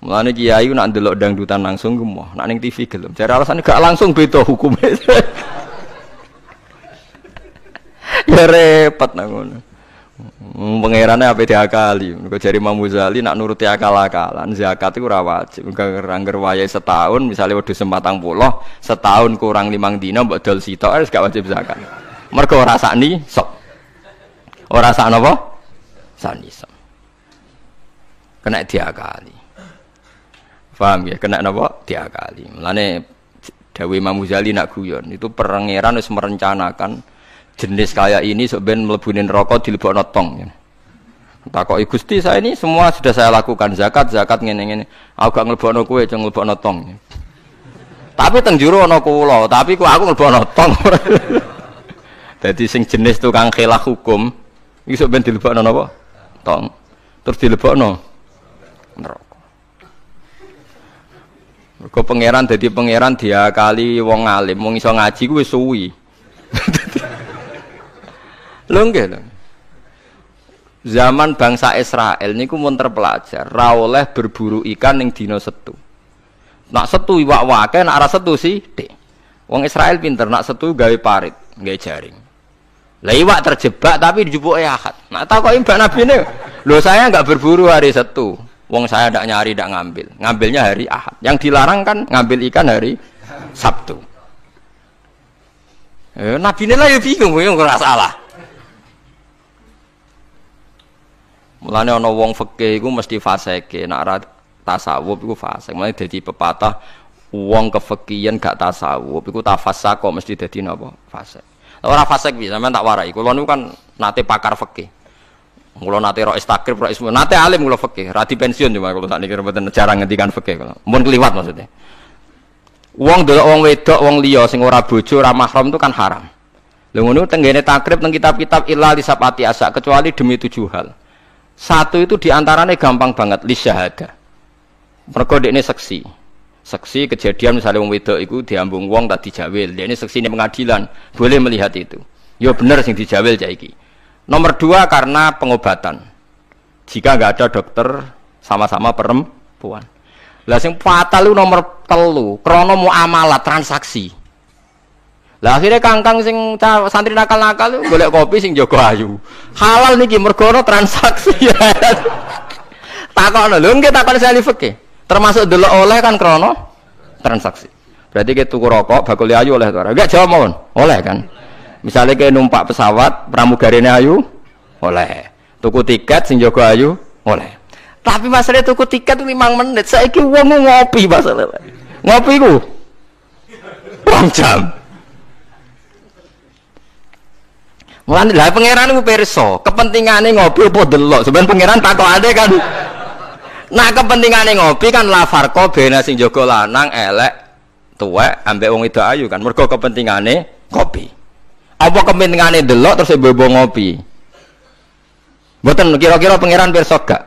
Mulane kiai nak ndelok dangdutan langsung gemoh, nak ning TV gelem. Jare alasane gak langsung beda hukume. Ya repot nang ngono. Pangerane ape diakali. Mergo jare Imam Ghazali nak nuruti akal-akalan, zakat iku ora wajib. Angger wayahe setahun, misale wedhus 40, setahun kurang 5 dina mbok dol sitok wis gak wajib zakat. Mergo ora sakni sok. Ora sak napa? Sakni sok. Kena diakali. Paham ya? Kena napa? Diakali. Mulane dawuh Imam Ghazali nak guyon, itu pangeran wis merencanakan jenis kayak ini sebenarnya melebunin rokok dilebokno tong. Takoki Gusti, saya ini semua sudah saya lakukan, zakat ngene-ngene. Aku gak nglebokno kowe, ceng nglebokno tong. Tapi teng jero ana kula, tapi kok aku nglebokno tong. Dadi sing jenis tukang khilaf hukum iki sebenarnya dilebokno napa? Tong. Terus dilebokno neraka. Mergo pangeran dadi pangeran diakali wong alim, wong iso ngaji ku wis suwi. Lho nggih lho. Zaman bangsa Israel niku mun terpelajar, ra oleh berburu ikan ning dina Setu. Nak Setu iwak wake, nak ora Setu sithik. Wong Israel pinter, nak Setu gawe parit, gawe jaring. Lah iwak terjebak tapi dijupuke Ahad. Nak takoki mbak nabine, lho saya enggak berburu hari Setu. Wong saya ndak nyari, ndak ngambil. Ngambilnya hari Ahad. Yang dilarang kan ngambil ikan hari Sabtu. Nabine lah ya bingung, yo ora salah. Mulane ana wong fikih iku mesti fasike, nek ora tasawuf iku fasik. Mulane dadi pepatah wong kefikihan gak tasawuf iku tafassak kok mesti dadi napa? Fasik. Ora fasik piye sampean tak warai. Kula niku kan nate pakar fikih. Kula nate ro istakrib, ro ismu. Nate alim kula fikih, ra di pensiun cuma kula sakniki mboten jarang ngendikan fikih kula. Mun kliwat maksudnya. Wong delok wong wedok, wong liya sing ora bojo, ora mahram itu kan haram. Lha ngono tenggene takrib teng kitab-kitab illa lisabati asa kecuali demi 7 hal. Satu itu diantaranya gampang banget li syahada. Mergo dekne seksi. Seksi kejadian misalnya wong wedok iku diambung wong tak dijawil. Dekne seksi di pengadilan, boleh melihat itu. Ya bener sing dijawil cah iki. Nomor 2 karena pengobatan. Jika enggak ada dokter sama-sama perempuan. Lah sing fatal itu nomor 3, krana muamalah transaksi. Lah akhirnya kangkang sing santri nakal-nakal itu golek kopi sing jaga ayu. Halal niki mergo transaksi. Takokno lho nggih takon sali fikih. Termasuk delok oleh kan krana transaksi. Berarti ke tuku rokok bakul ayu oleh to ora? Enggak jawab mawon. Oleh kan. Misalnya ke numpak pesawat pramugarine ayu oleh. Tuku tiket sing jaga ayu oleh. Tapi masalahnya tuku tiket 5 menit. Saiki wong ngopi masalah. Ngopi ku 2 jam. Mulane lha pangeran ku pirsa, kepentingane ngopi apa delok. Sampeyan pangeran takokane kan. Nah kepentingane ngopi kan la farqa bena sing jaga lanang elek tuwek ambek wong itu ayu kan. Mergo kepentingane ngopi. Apa kepentingane delok terus bebo ngopi? Mboten kira-kira pangeran pirsa gak?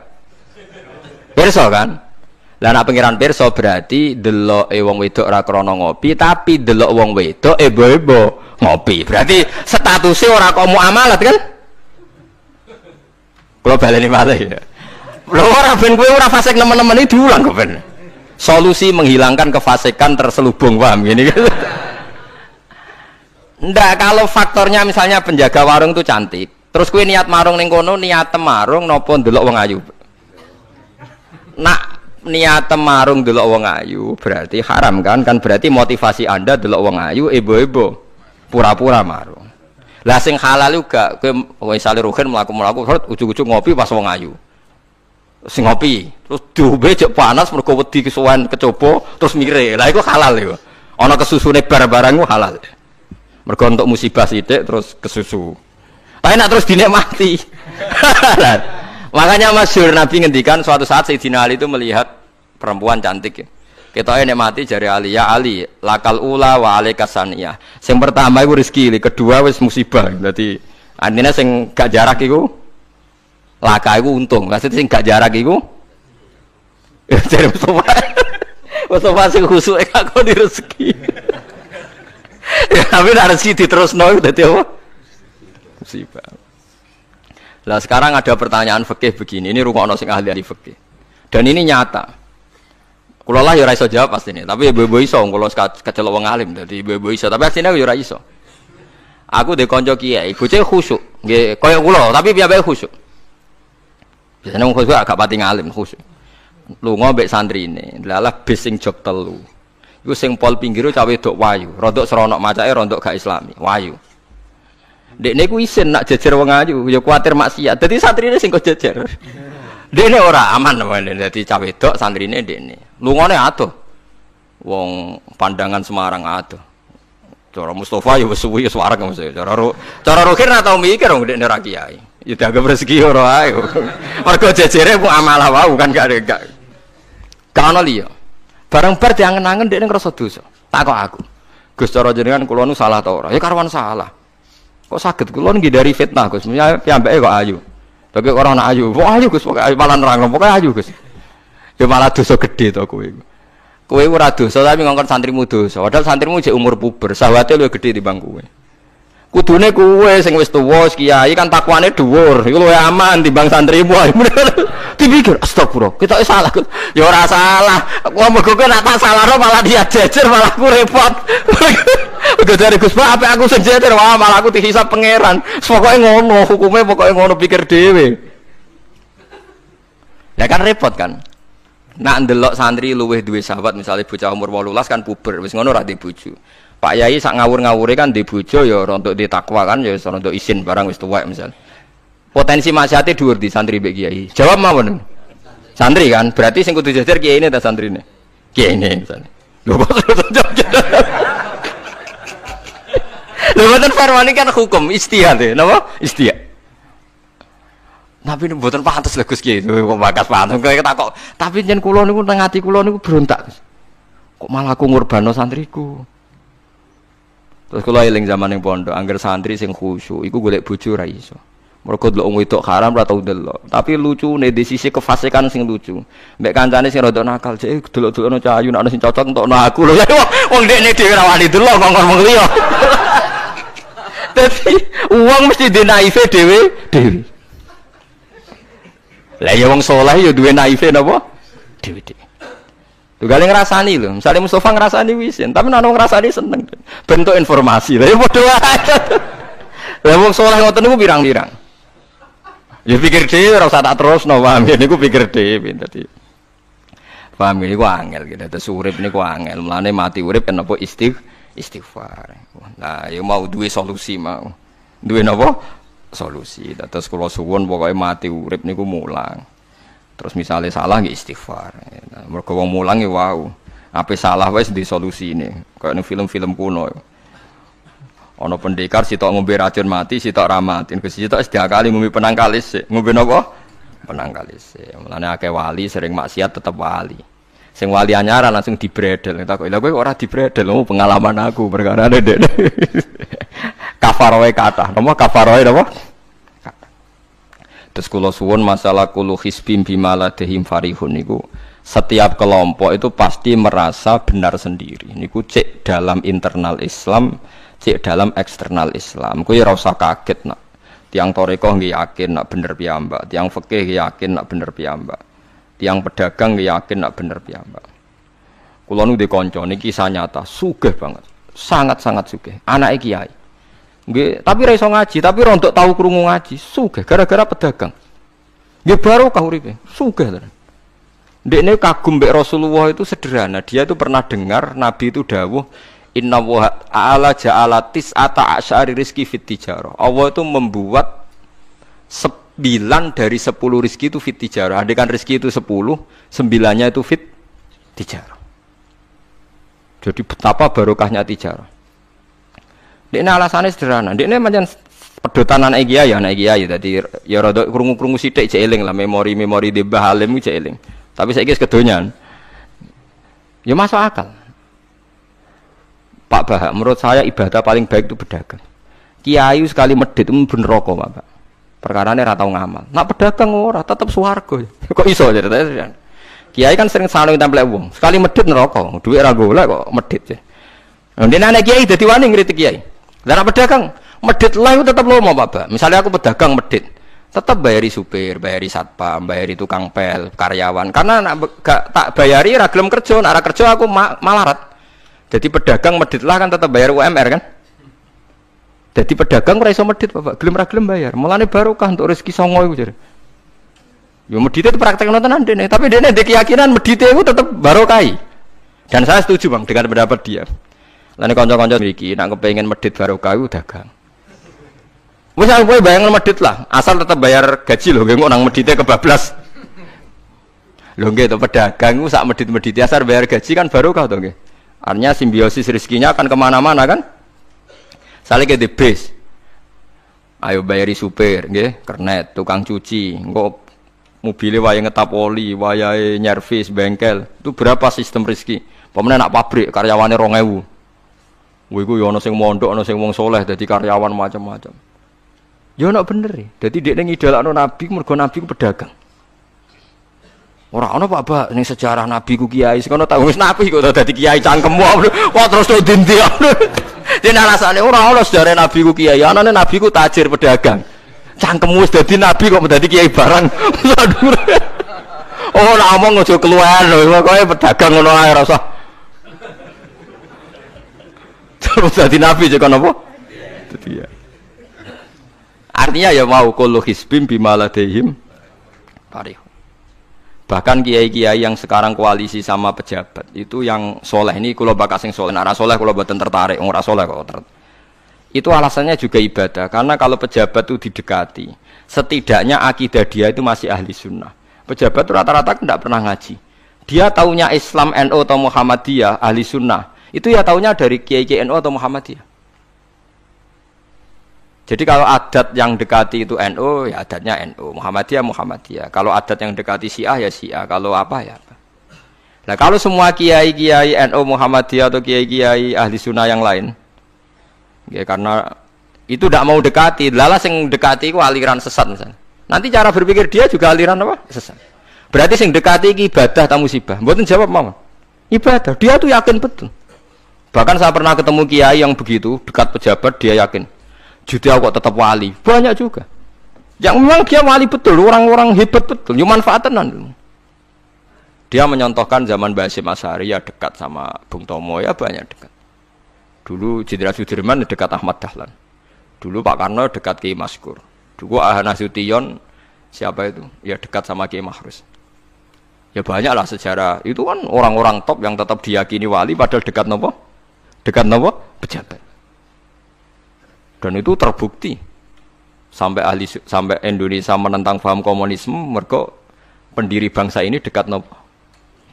Pirsa kan? Lah nek pangeran pirsa berarti deloke wong wedok ora krana ngopi, tapi delok wong wedok ebo-ebo ngopi. Berarti statusnya ora kok muamalat kan? Kalau baleni malih ya. Lho ora ben kowe ora fasik nemen-nemen iki diulang kok ben. Solusi menghilangkan kefasikan terselubung, paham gini kan? Ndak, kalau faktornya misalnya penjaga warung itu cantik. Terus kowe niat marung ning kono, niat marung napa ndelok wong ayu. Nak niat marung ndelok wong ayu berarti haram kan? Kan berarti motivasi Anda ndelok wong ayu ebo-ebo. Pura-pura marung. Lah sing halal juga kowe misale ruhin mlaku-mlaku ujug-ujug ngopi pas wong ayu. Sing ngopi terus diombe jek panas mergo wedi kesuwen kecoba terus mire. Lah iku halal iku. Ana kesusune barang-barang ku halal. Mergo untuk musibah sithik terus kesusu. Tapi nak terus dinikmati. Makanya masyhur Nabi ngendikan suatu saat Sayyidina Ali itu melihat perempuan cantik. Kita nikmati jari Ali, ya Ali, lakal ula wa alaikas saniyah. Sing pertama iku rezeki, kedua wis musibah. Berarti artinya sing gak jarak iku laka iku untung. Maksudnya sing gak jarak iku jare Mustafa sing khusuk gak kok di rezeki. Ya tapi nek rezeki diterusno dadi apa? Musibah. Lah sekarang ada pertanyaan fikih begini, ini rungokno sing ahli fikih. Dan ini nyata. Kulo lah ya ora iso jawab pastine, tapi ibu-ibu iso kulo kecelok wong alim dadi ibu-ibu iso, tapi asline ya ora iso. Aku de kanca kiai, bocah khusyuk, nggih kaya kulo, tapi piyambake khusyuk. Biasane wong khusyuk agak pati ngalim khusyuk. Lunga mbek santrine, lalah bis sing jog telu. Iku sing pol pinggir cah wedok wayu, rodok seronok macake rodok gak islami, wayu. Dekne ku isin nak jejer wong ayu, ya kuwatir maksiat. Dadi santrine sing kok jejer. Dekne ora aman namane dadi cah wedok santrine dekne. Lungane adoh. Wong pandangan Semarang adoh. Cara Mustafa ya wis suwi wis wareg mesti. Cara Rohir ora tau mikir wong dekne ra kiai. Ya dianggap rezeki ora ae. Mergo jejere ku amalah wau kan gak ono liya. Bareng bar diangen-angen dekne ngrasa dosa. Takok aku. Gus cara jenengan kula nu salah ta ora? Ya karwan salah. Kok saged kula ngindari fitnah Gus. Piyambake kok ayu. Tapi orang nak ayu, wah ayu Gus, pokoknya malah nerang, pokoknya ayu Gus. Ya malah dosa gede to kowe. Kowe ora dosa tapi ngongkon santrimu dosa. Padahal santrimu jek umur puber, sahwate luwih gede timbang kowe. Kudune kowe sing wis tuwa kiai kan takwane dhuwur, iku luwih aman timbang santrimu. Dipikir astagfirullah, kita salah Gus. Ya ora salah. Kok mergo kowe nak tak salahno malah dia jejer malah aku repot. Udah dari Gus Pak, apa aku sing jejer, wah malah aku dihisab pangeran. Pokoke ngono, hukume pokoke ngono pikir dhewe. Ya kan repot kan. Nak ndelok santri luwih duwe sahabat misalnya bocah umur 18 kan puber, wis ngono ra di bojo. Pak Yai sak ngawur-ngawure kan di bojo ya untuk di takwa kan ya untuk izin barang wis tuwek misal. Potensi maksiate dhuwur di santri mbek kiai. Jawab mawon. Santri kan, berarti sing kudu jejer kiai ini ta santrine. Kiai ini misalnya. Lho kok lho mboten farwani kan hukum istihad ya, napa? Istihad. Tapi mboten pantes lho Gus Kiai, kok bakas pantes kok takok. Tapi yen kula niku nang ati kula niku berontak. Kok malah aku ngurbano santriku. Terus kula eling zaman ning pondok, angger santri sing khusyuk iku golek bojo ra iso. Mergo delok wong wedok haram ora tau delok. Tapi lucune di sisi kefasikan sing lucu. Mbek kancane sing rada nakal, cek delok-delokno cah ayu nek ana sing cocok entokno aku lho. Wong dekne dhewe ora wani delok kok ngomong liya. Dadi wong mesti dinaife dhewe. Lah ya wong saleh ya duwe naife napa? Dhewe. Tugale ngrasani lho, misale Mustafa ngrasani wisin, tapi nek ngrasani seneng. Bentuk informasi. Lah ya padha wae. Lah wong saleh ngoten niku pirang-pirang. Ya pikir dhewe ora usah tak terusno, paham ya niku pikir dhewe dadi. Paham niku angel gitu. Terus urip niku angel. Mulane mati urip kan apa istighfar. Nah, ya mau duwe solusi mau. Duwe napa? Solusi. Terus kula suwun pokoke mati urip niku mulang. Terus misalnya salah nggih istighfar. Mergo wong mulang ya wow. Ape salah wis di solusine. Kayak ning film-film kuno. Ana pendekar sitok ngombe racun mati, sitok ra mati. Sitok wis diakali ngombe penangkalis. Ngombe napa? Penangkalis. Mulane akeh wali sering maksiat tetep wali. Sing wali anyaran langsung dibredel. Tak kok lha kowe ora dibredel, pengalaman aku perkara ndek. Kafaroe kathah. Napa kafaroe napa? Terus kula suwun masalah kulu hisbim bimaladehim farihun niku setiap kelompok itu pasti merasa benar sendiri. Niku cek dalam internal Islam, cek dalam eksternal Islam. Kuwi ora usah kaget nak. Tiang toreko nggih yakin nak bener piyambak, tiang fikih yakin nak bener piyambak. Tiang pedagang nggih yakin nak bener piyambak. Kula nu dikonco niki kisah nyata, sugih banget. Sangat-sangat sugih. Anake kiai. Nggih, tapi ra iso ngaji, tapi rontok tahu krungu ngaji, sugih gara-gara pedagang. Nggih barokah uripe, sugih tenan. Ndekne kagum mbek Rasulullah itu sederhana, dia itu pernah dengar Nabi itu dawuh inna wa ta'ala ja'ala tis'ata asyari rizki fit tijarah. Allah itu membuat 9 dari 10 rizki itu fit tijarah. Andai kan rizki itu 10, 9-nya itu fit tijarah. Jadi betapa barokahnya tijarah. Dekne alasannya sederhana. Dekne pancen pedotan anak kiai dadi ya rada krungu-krungu sithik jek eling lah memori-memori di Mbah Halim jek eling. Tapi saiki wis kedonyan. Ya masuk akal. Pak Bah, menurut saya ibadah paling baik itu berdagang. Kiai sekali medhit ben neraka, Pak. Perkarane ra tau ngamal. Nak pedagang ora tetep swarga. Kok iso ceritane? Kiai kan sering saling templek wong. Sekali medhit neraka, dhuwit ra golek kok medhit. Ndene anak kiai dadi wani ngritik kiai. Lah nek pedagang medhit lah itu tetap lomo Pak. Misalnya aku pedagang medhit, tetap bayari supir, bayari satpam, bayari tukang pel, karyawan. Karena gak tak bayari ra gelem kerja, nek ra kerja aku malarat. Jadi pedagang medhit lah kan tetap bayar UMR kan. Jadi pedagang ora iso medhit Bapak, gelem ra gelem bayar. Mulane barokah untuk rezeki songo iku jare. Yo medhit itu praktek tenan dene, tapi dene ndek keyakinan medhit itu tetap barokah. Dan saya setuju Bang dengan pendapat dia. Lan kanca-kanca mriki nek kepengin medhit barokah iku dagang. Wis aku bayang medhit lah, asal tetap bayar gaji lho, nggih kok nang medhite kebablas. Lho nggih to pedagang iku sak medhit-medhit asal bayar gaji kan barokah to nggih. Artinya simbiosis rezekinya akan kemana-mana kan? Saling ke bis. Ayo bayari supir, nggih, kernet, tukang cuci, engko mobilnya wayahe ngetap oli, wayahe nyervis bengkel. Itu berapa sistem rezeki? Pemene nak pabrik karyawane 2000. Wih, gue ono sing mondok, ono sing wong soleh, jadi karyawan macam-macam. Ya ono bener ya. Jadi dia ngidolakno Nabi, mergo Nabi ku pedagang. Ora ono Pak, ning sejarah Nabi ku kiai, sing ono tak wis Nabi kok dadi kiai cangkemmu. Wah terus dindi. Dene alasane ora ono sejarah Nabi ku kiai, anane Nabi ku tajir pedagang. Cangkemmu wis dadi Nabi kok dadi kiai barang. Oh, nak omong aja keluar lho, pokoke pedagang ngono ae ora usah. Terus dadi nabi jek napa? Dadi ya. Artinya ya mau kullu hisbim bimaladehim parih. Bahkan kiai-kiai yang sekarang koalisi sama pejabat itu yang soleh ini kula bakal sing soleh, nek ora soleh kula mboten tertarik, wong ora soleh kok. Itu alasannya juga ibadah karena kalau pejabat itu didekati, setidaknya akidah dia itu masih ahli sunnah. Pejabat itu rata-rata tidak pernah ngaji. Dia taunya Islam NU atau Muhammadiyah ahli sunnah. Itu ya taunya dari kiai-kiai NU atau Muhammadiyah. Jadi kalau adat yang dekati itu NU, ya adatnya NU, Muhammadiyah, Muhammadiyah. Kalau adat yang dekati Syiah, ya Syiah. Kalau apa, ya apa. Nah kalau semua kiai-kiai NU, Muhammadiyah atau kiai-kiai ahli sunnah yang lain, ya karena itu tidak mau dekati, lala sing dekati itu aliran sesat misalnya. Nanti cara berpikir dia juga aliran apa? Sesat. Berarti sing dekati ibadah atau musibah. Mboten jawab mawon. Ibadah. Dia tuh yakin betul. Bahkan saya pernah ketemu kiai yang begitu dekat pejabat, dia yakin jadi aku kok tetap wali. Banyak juga yang memang dia wali betul, orang-orang hebat betul, cuma manfaatan. Dia menyontohkan zaman Mbah Hasyim Asy'ari ya dekat sama Bung Tomo, ya banyak dekat. Dulu Jenderal Sudirman dekat Ahmad Dahlan, dulu Pak Karno dekat Kiai Maskur, dulu Ahana Nasution siapa itu ya dekat sama Kiai Mahrus. Ya banyaklah sejarah itu kan orang-orang top yang tetap diyakini wali padahal dekat nopo? Dekat nopo? Pejabat. Dan itu terbukti sampai Indonesia menentang paham komunisme mergo pendiri bangsa ini dekat nopo?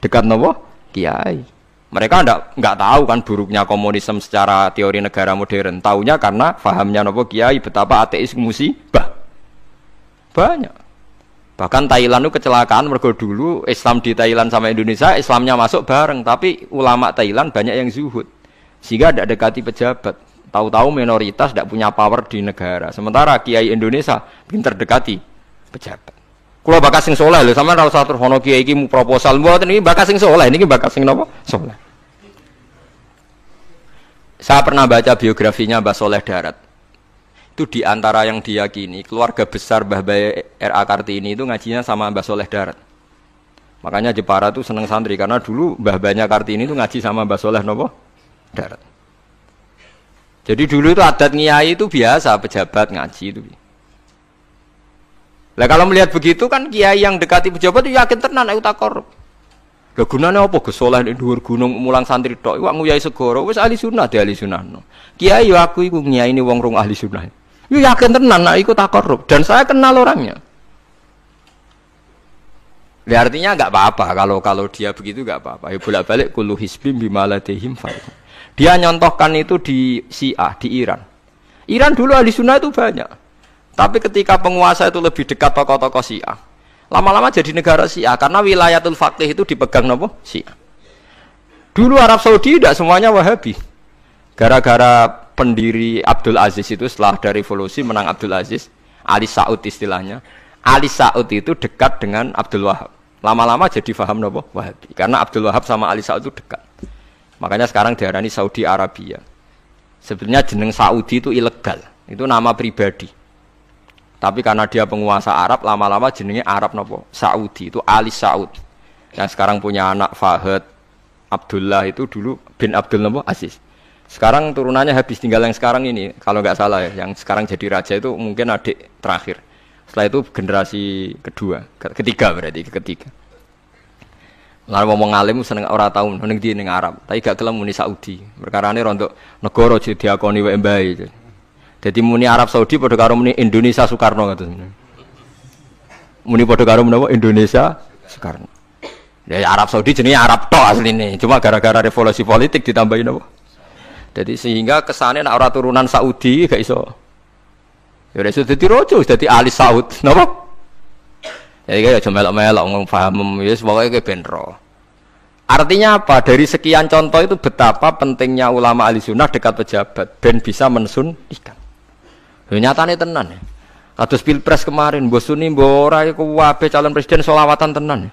Dekat nopo? Kiai. Mereka enggak tahu kan buruknya komunisme secara teori negara modern. Taunya karena fahamnya nopo kiai betapa ateis musibah. Banyak. Bahkan Thailand itu kecelakaan mergo dulu Islam di Thailand sama Indonesia, Islamnya masuk bareng, tapi ulama Thailand banyak yang zuhud. Sehingga tidak dekati pejabat. Tahu-tahu minoritas tidak punya power di negara. Sementara kiai Indonesia pinter dekati pejabat. Kalau bakas sing soleh lho, sama ora usah terus ono kiai iki mu proposal mboten iki bakas sing soleh, niki bakas sing napa? Soleh. Saya pernah baca biografinya Mbah Soleh Darat. Itu di antara yang diyakini keluarga besar Mbah Bae R.A. Kartini itu ngajinya sama Mbah Soleh Darat. Makanya Jepara tuh seneng santri karena dulu Mbah Banya Kartini itu ngaji sama Mbah Soleh napa? Darat. Jadi dulu itu adat ngiyai itu biasa, pejabat ngaji itu. Lah kalau melihat begitu kan kiai yang dekati pejabat itu yakin tenan aku tak korup. Lah gunane apa Gus Soleh ning dhuwur gunung mulang santri tok iku nguyai segoro wis ahli sunnah ahli sunnah. Kiai yo aku iku ngiyaini wong rong ahli sunnah. Yo yakin tenan nek iku tak korup dan saya kenal orangnya. Ya artinya enggak apa-apa kalau dia begitu enggak apa-apa. Ya bolak-balik kullu hisbim bima ladehim fa'il. Dia nyontohkan itu di Syiah, di Iran. Iran dulu ahli sunnah itu banyak. Tapi ketika penguasa itu lebih dekat tokoh-tokoh Syiah, lama-lama jadi negara Syiah. Karena wilayatul faqih itu dipegang apa? Syiah. Dulu Arab Saudi tidak semuanya Wahabi. Gara-gara pendiri Abdul Aziz itu setelah ada revolusi menang Abdul Aziz, Ali Saud istilahnya. Ali Saud itu dekat dengan Abdul Wahab. Lama-lama jadi faham apa? Wahabi. Karena Abdul Wahab sama Ali Saud itu dekat. Makanya sekarang diarani Saudi Arabia. Sebenarnya jeneng Saudi itu ilegal. Itu nama pribadi. Tapi karena dia penguasa Arab, lama-lama jenengnya Arab nopo? Saudi. Itu Ali Saud. Yang sekarang punya anak Fahad Abdullah itu dulu bin Abdul nopo? Aziz. Sekarang turunannya habis, tinggal yang sekarang ini. Kalau nggak salah ya, yang sekarang jadi raja itu mungkin adik terakhir. Setelah itu generasi ketiga berarti ketiga. Lalu ngomong alim seneng ora tau ning ndi ning Arab, tapi gak gelem muni Saudi. Perkarane rontok negara diakoni wae mbae. Dadi muni Arab Saudi padha karo muni Indonesia Soekarno kados. Muni padha karo menapa Indonesia Soekarno. Ya Arab Saudi jenenge Arab tok asline, cuma gara-gara revolusi politik ditambahin apa. Jadi sehingga kesane nek ora turunan Saudi gak iso. Ya wis dadi raja, dadi ahli Saud, napa? Jadi kayak cuma melok-melok ngomong paham, ya pokoknya kayak benro. Artinya apa? Dari sekian contoh itu betapa pentingnya ulama ahli sunnah dekat pejabat dan bisa mensunnikan. Nyatanya tenan ya. Kados pilpres kemarin, Mbok Suni mbok ora iku wae calon presiden selawatan tenan.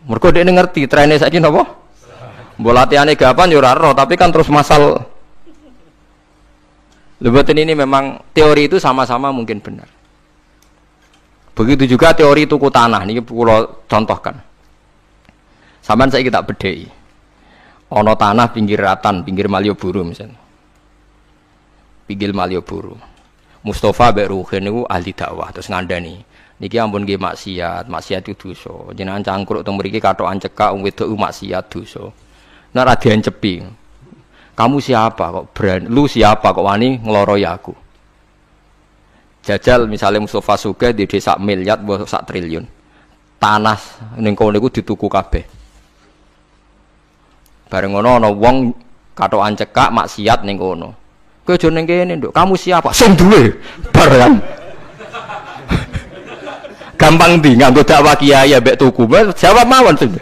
Mergo dekne ngerti trene saiki napa? Mbok latihane gapan yo ora roh, tapi kan terus masal. Lebatin ini memang teori itu sama-sama mungkin benar. Begitu juga teori tuku tanah, ini kula contohkan. Sampeyan saiki tak bedheki. Ana tanah pinggir Ratan, pinggir Malioboro misalnya. Pinggir Malioboro. Mustafa mbek Ruhin niku ahli dakwah terus ngandani. Niki ampun nggih maksiat itu dosa. Jenengan cangkruk teng mriki kathokan cekak wong wedok maksiat dosa. Nek ra diencepi. Kamu siapa kok berani? Lu siapa kok wani ngloroi aku? Jajal misalnya Mustafa Sugih di desa miliar mbok sak triliun. Tanah ning kono niku dituku kabeh. Bareng ngono ana wong kathokan cekak maksiat ning kono. Kowe aja ning kene, Nduk. Kamu siapa? Sing duwe. Bareng. Gampang ndi nganggo dakwah kiai mbek tuku. Jawab mawon sing.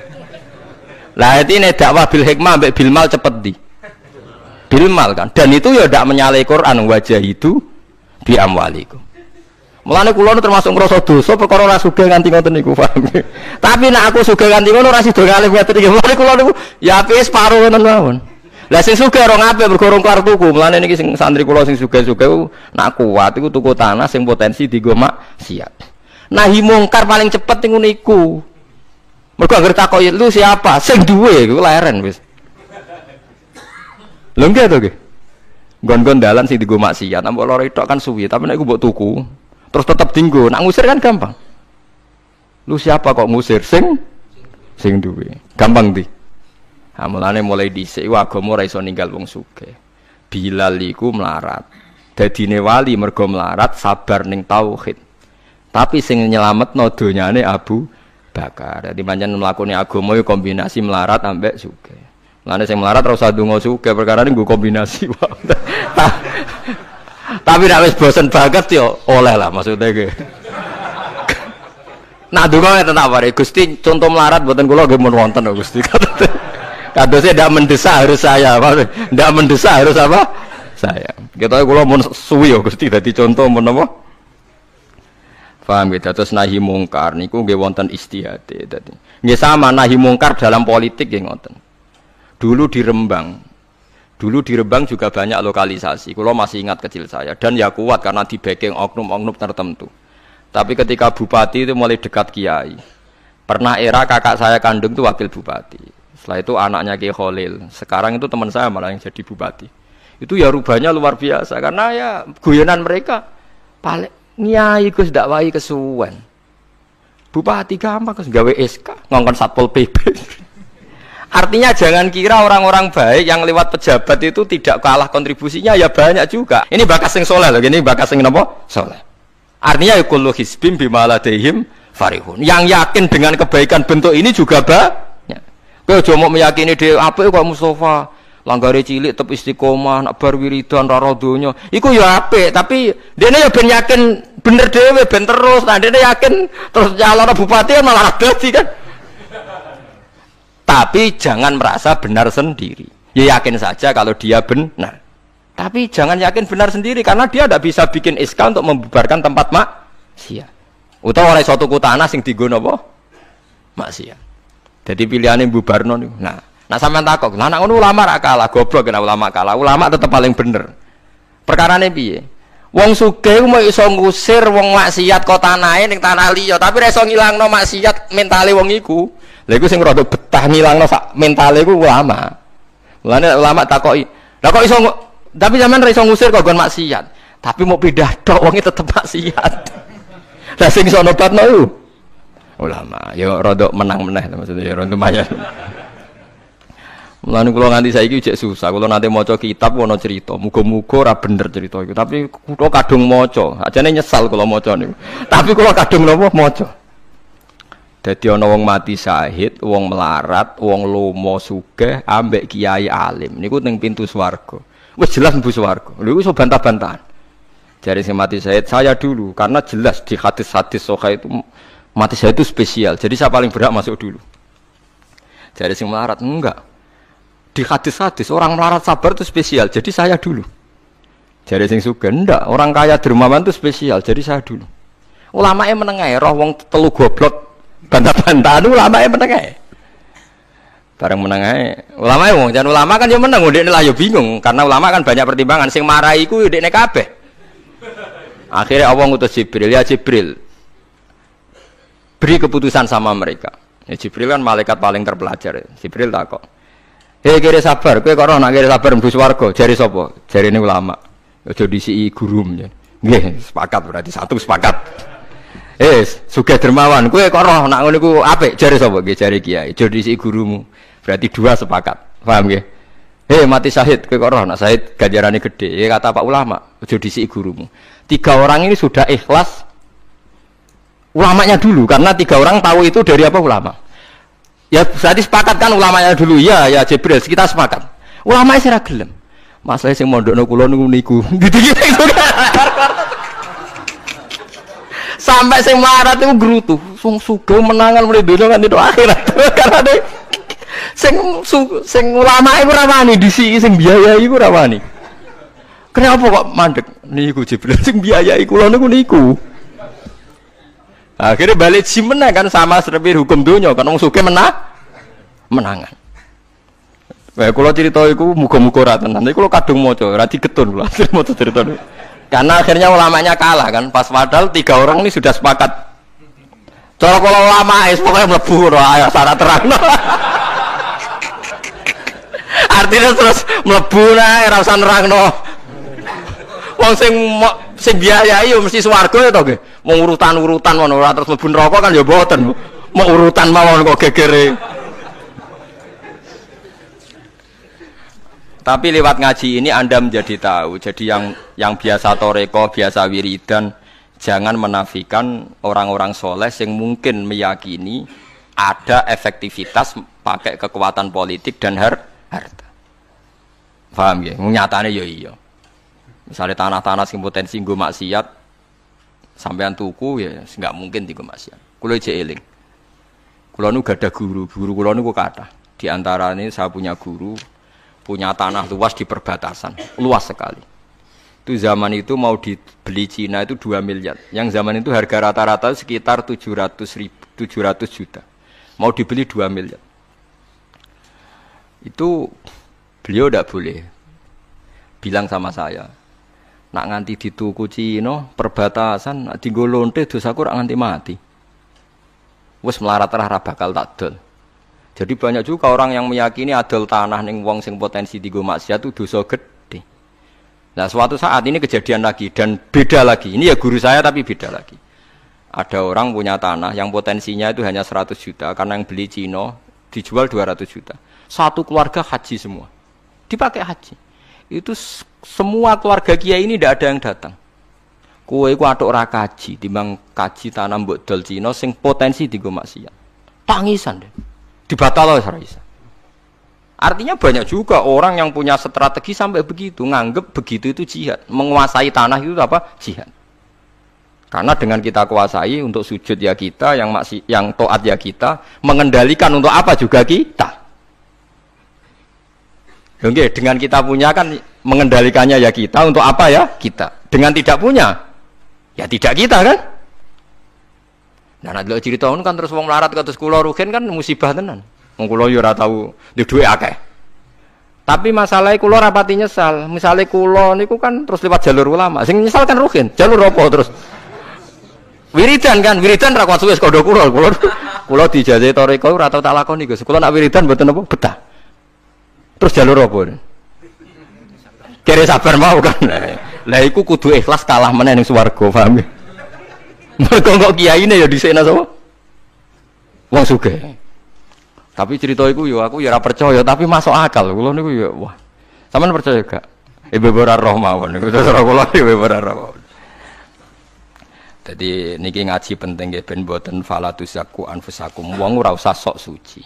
Lah intine dakwah bil hikmah mbek bil mal cepet ndi? Bil mal kan. Dan itu ya ndak menyalahi Quran wajah itu bi amwalikum. Mulane kula nu termasuk ngrasa dosa perkara ora sugih nganti ngoten niku, paham. Tapi nek aku sugih nganti ngono ora sida ngalih ngoten iki. Mulane kula niku ya ape separo ngoten mawon. Lah sing sugih ora ngapik mergo rong kelar tuku. Mulane niki sing santri kula sing sugih-sugih nak kuat iku tuku tanah sing potensi dienggo maksiat. Nahi mungkar paling cepet niku niku. Mergo anggere takoki lu siapa? Sing duwe iku leren wis. Lho nggih to nggih. Gon-gon dalan sing dienggo maksiat, ambek loro tok kan suwi, tapi nek iku mbok tuku terus tetap tinggu, nak ngusir kan gampang. Lu siapa kok ngusir? Sing duwe. Gampang di. Mulane mulai dhisik agama ora iso ninggal wong sugih. Bilal iku melarat. Dadine wali mergo melarat sabar ning tauhid. Tapi sing nyelametno donyane Abu Bakar. Dadi pancen mlakune agama iku kombinasi melarat ambek sugih. Lane sing melarat ora usah ndonga sugih perkara ini nggo kombinasi wae. Tapi nek wis bosen banget yo oleh lah maksudnya ge. Nah donga ngeten tak pare Gusti contoh melarat mboten kula nggih mun wonten lho Gusti. Kadosnya ndak mendesak harus saya, ndak mendesak harus apa? Saya. Kita kula mun suwi yo Gusti dadi contoh mun apa? Paham gitu, terus nahi mungkar niku nggih wonten istihate dadi. Nggih sama nahi mungkar dalam politik nggih ngoten. Dulu di Rembang juga banyak lokalisasi. Kulo masih ingat kecil saya dan ya kuat karena di backing oknum-oknum tertentu. Tapi ketika bupati itu mulai dekat kiai. Pernah era kakak saya kandung itu wakil bupati. Setelah itu anaknya Kiai Khalil. Sekarang itu teman saya malah yang jadi bupati. Itu ya rubahnya luar biasa karena ya guyonan mereka paling nyai Gus dakwai kesuwen. Bupati gampang Gus gawe SK ngongkon Satpol PP. Artinya jangan kira orang-orang baik yang lewat pejabat itu tidak kalah kontribusinya, ya banyak juga. Ini bakas sing soleh loh, ini bakas sing napa? Soleh. Artinya kullu hizbin bima ladaihim farihun. Yang yakin dengan kebaikan bentuk ini juga banyak. Kowe aja mau meyakini dhewe apik kok Mustafa, langgare cilik tetep istiqomah, nak bar wiridan ra donya. Iku ya apik, tapi dene ya ben yakin bener dhewe ben terus. Nah dene yakin terus calon bupati malah dadi kan. Tapi jangan merasa benar sendiri. Ya yakin saja kalau dia benar. Tapi jangan yakin benar sendiri karena dia tidak bisa bikin SK untuk membubarkan tempat maksiat. Utawa oleh suatu tanah sing dienggo napa? Maksiat. Jadi pilihannya bubarno niku. Nah sampean takok, lah nek ngono ulama ra kalah, goblok kena ulama kalah. Ulama tetap paling bener. Perkarane piye? Wong sugih mau iso ngusir wong maksiat kok tanahe ning tanah liya, tapi ra iso ngilangno maksiat mentale wong iku. Lha iku sing rada betah ngilangno sak mentale iku ulama. Mulane ulama takoki, "Lah kok iso tapi sampean ra iso ngusir kok gon maksiat, tapi mau pindah tok wonge tetep maksiat." Lah sing iso nobatno iku ulama. Ya rada menang meneh maksudnya ya rada lumayan. Mulane kula nganti saiki jek susah. Kula nate maca kitab ana cerita, muga-muga ora bener cerita iku, tapi kula kadung maca. Ajane nyesal kula maca niku. Tapi kula kadung napa maca. Dadi ana wong mati syahid, wong melarat, wong lomo sugih ambek kiai alim. Niku ning pintu swarga. Wis jelas mlebu swarga. Lha iku iso bantah-bantahan. Jare sing mati syahid saya dulu karena jelas di hadis-hadis sahih itu mati syahid itu spesial. Jadi saya paling berhak masuk dulu. Jare sing melarat enggak. Di hadis-hadis orang melarat sabar itu spesial. Jadi saya dulu. Jare sing sugih ndak, orang kaya dermawan itu spesial. Jadi saya dulu. Ulamae menengae roh wong telu goblok bantah-bantahan ulamae menengae. Bareng menengae. Ulamae wong jan ulama kan yo meneng, ndekne lah yo bingung karena ulama kan banyak pertimbangan. Sing marahi iku ndekne kabeh. Akhirnya Allah ngutus Jibril, ya Jibril. Beri keputusan sama mereka. Ya Jibril kan malaikat paling terpelajar. Jibril takok. Hei kira sabar, kowe kok ora nak kira sabar mlebu swarga, jare sapa? Jarine ulama. Aja disiki gurum ya. Nggih, sepakat berarti satu sepakat. Sugih dermawan, kowe kok ora nak ngono iku apik, jare sapa? Nggih, jare kiai. Aja disiki gurumu. Berarti dua sepakat. Paham nggih? Mati syahid, kowe kok ora nak syahid ganjarane gede. Ya kata Pak ulama, aja disiki gurumu. 3 orang ini sudah ikhlas ulamanya dulu karena 3 orang tahu itu dari apa ulama. Ya berarti sepakat kan ulamanya dulu ya Jibril kita sepakat. Ulamanya sira gelem. Masalah sing mondokno kula niku. Sampai sing melarat itu gerutu. Sing sugih menangan mulai donya nganti akhirat. Karena sing ulama iku ora wani disiki sing biayai iku ora wani. Kenapa kok mandek niku Jibril sing biayai kula niku. Akhirnya balik menang kan sama seperti hukum dunia kan wong sugih menangan. Kalau cerita itu muga-muga ra tenan. Niku kula kadung maca, ora digetun kula maca cerita niku. Karena akhirnya ulamanya kalah kan, pas padahal 3 orang ini sudah sepakat. Cara kalau ulama pokoknya mlebu ayo syarat terang. Artinya terus mlebu nae ora usah nerangno. Wong sing biayai yo mesti swarga ya to nggih. Mau urutan-urutan ngono ora terus mlebu neraka kan ya mboten. Mau urutan mawon kok gegere. Tapi lewat ngaji ini Anda menjadi tahu. Jadi yang biasa toreko, biasa wiridan, jangan menafikan orang-orang soleh yang mungkin meyakini ada efektivitas pakai kekuatan politik dan harta. Paham ya? Nyatane ya iya. Misalnya tanah-tanah sing potensi nggo maksiat sampean tuku ya enggak mungkin dienggo maksiat. Kula jek eling. Kula nu gadah guru kula niku kathah. Di antaranya saya punya guru punya tanah luas di perbatasan, luas sekali. Itu zaman itu mau dibeli Cina itu 2 miliar. Yang zaman itu harga rata-rata sekitar 700 juta. Mau dibeli 2 miliar. Itu beliau tidak boleh bilang sama saya, nak nganti dituku Cina perbatasan dienggo lonte dosaku rak nganti mati. Wes melarat-larat bakal tak dol. Jadi banyak juga orang yang meyakini adol tanah ning wong sing potensi dienggo maksiat itu dosa gede. Nah, suatu saat ini kejadian lagi dan beda lagi. Ini ya guru saya tapi beda lagi. Ada orang punya tanah yang potensinya itu hanya 100 juta karena yang beli Cina dijual 200 juta. Satu keluarga haji semua. Dipakai haji. Itu semua keluarga kiai ini tidak ada yang datang. Kowe iku atuk ora kaji, timbang kaji tanah mbok dol Cina sing potensi dienggo maksiat. Tangisan deh. Dibatal oleh Raisa. Artinya banyak juga orang yang punya strategi sampai begitu, nganggep begitu itu jihad, menguasai tanah itu apa? Jihad. Karena dengan kita kuasai untuk sujud ya kita, yang taat ya kita, mengendalikan untuk apa juga kita. Oke, dengan kita punya kan mengendalikannya ya kita, untuk apa ya kita. Dengan tidak punya ya tidak kita kan? Nah, nek lho cerita ngono kan terus wong melarat kados kula rugen kan musibah tenan. Wong kula yo ora tau duwe akeh. Tapi masalahnya kula rapati nyesal. Misale kula niku kan terus lewat jalur ulama. Sing nyesal kan rugen. Jalur apa terus? Wiridan kan, wiridan ra kuat suwe kodho kula. Kula dijajahi toreko ora tau tak lakoni Gus. Kula nak wiridan mboten apa betah. Terus jalur apa? Kere sabar mau kan. Lah iku kudu ikhlas kalah meneh ning swarga, paham ya? Mergo kok kiyaine ya dhisikna sapa? Wong sugih. Tapi cerita iku yo aku ya ora percaya, tapi masuk akal. Kula niku ya wah. Sampeyan percaya gak? Ibu ora roh mawon niku terus kula ibu ora roh. Jadi niki ngaji penting nggih ben mboten falatuzaku anfusakum. Wong ora usah sok suci.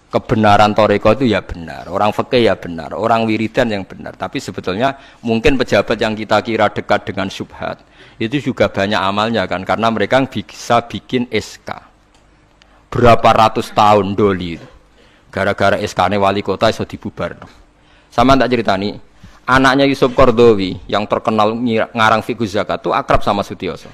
Kebenaran toreko itu ya benar, orang fikih ya benar, orang wiridan yang benar. Tapi sebetulnya mungkin pejabat yang kita kira dekat dengan syubhat itu juga banyak amalnya kan, karena mereka bisa bikin SK berapa ratus tahun doli gara-gara SK-ne wali kota iso dibubar. Sama tak ceritani, anaknya Yusuf Qaradawi yang terkenal ngarang fiqh zakat itu akrab sama Sutioso.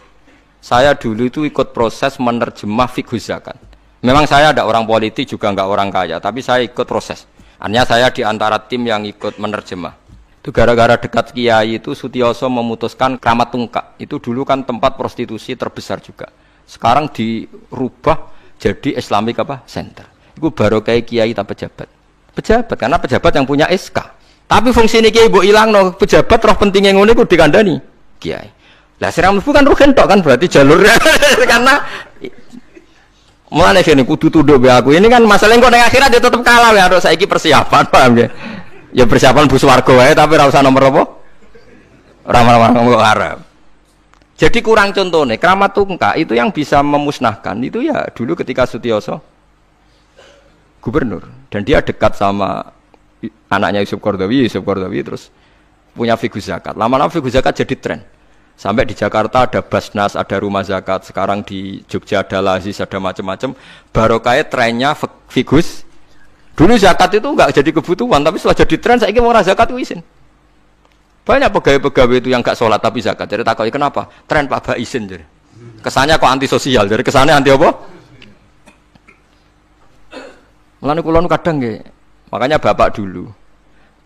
Saya dulu itu ikut proses menerjemah fiqh zakat. Memang saya ada orang politik juga enggak orang kaya, tapi saya ikut proses. Artinya saya di antara tim yang ikut menerjemah. Itu gara-gara dekat kiai itu Sutioso memutuskan Kramat Tungkak. Itu dulu kan tempat prostitusi terbesar juga. Sekarang dirubah jadi Islamic apa? Center. Itu baru kayak kiai tak pejabat. Pejabat karena pejabat yang punya SK. Tapi fungsi ini kiai mbok ilangno, pejabat roh pentingnya ngono iku dikandani kiai. Lah sira mlebu kan rugen tok kan berarti jalurnya karena mulane kene kudu tunduk be aku. Ini kan masalah engko ning akhirat ya tetep kalah ya harus saiki persiapan, paham ya? Ya persiapan bus warga wae tapi ora usah nomor apa? Ora arep. Jadi kurang contohnya, Kramat Tungkak itu yang bisa memusnahkan itu ya dulu ketika Sutioso gubernur dan dia dekat sama anaknya Yusuf Qaradawi terus punya fiqh zakat. Lama-lama fiqh zakat jadi tren. Sampai di Jakarta ada Basnas, ada rumah zakat. Sekarang di Jogja ada Lazis, ada macam-macam. Barokahnya trennya figus. Dulu zakat itu enggak jadi kebutuhan, tapi setelah jadi tren, saya ingin orang zakat itu izin. Banyak pegawai-pegawai itu yang enggak sholat tapi zakat. Jadi takoi kenapa? Tren Pak Ba izin. Jadi. Kesannya kok antisosial. Jadi kesannya anti apa? Mulane kula kadang nggih. Makanya bapak dulu.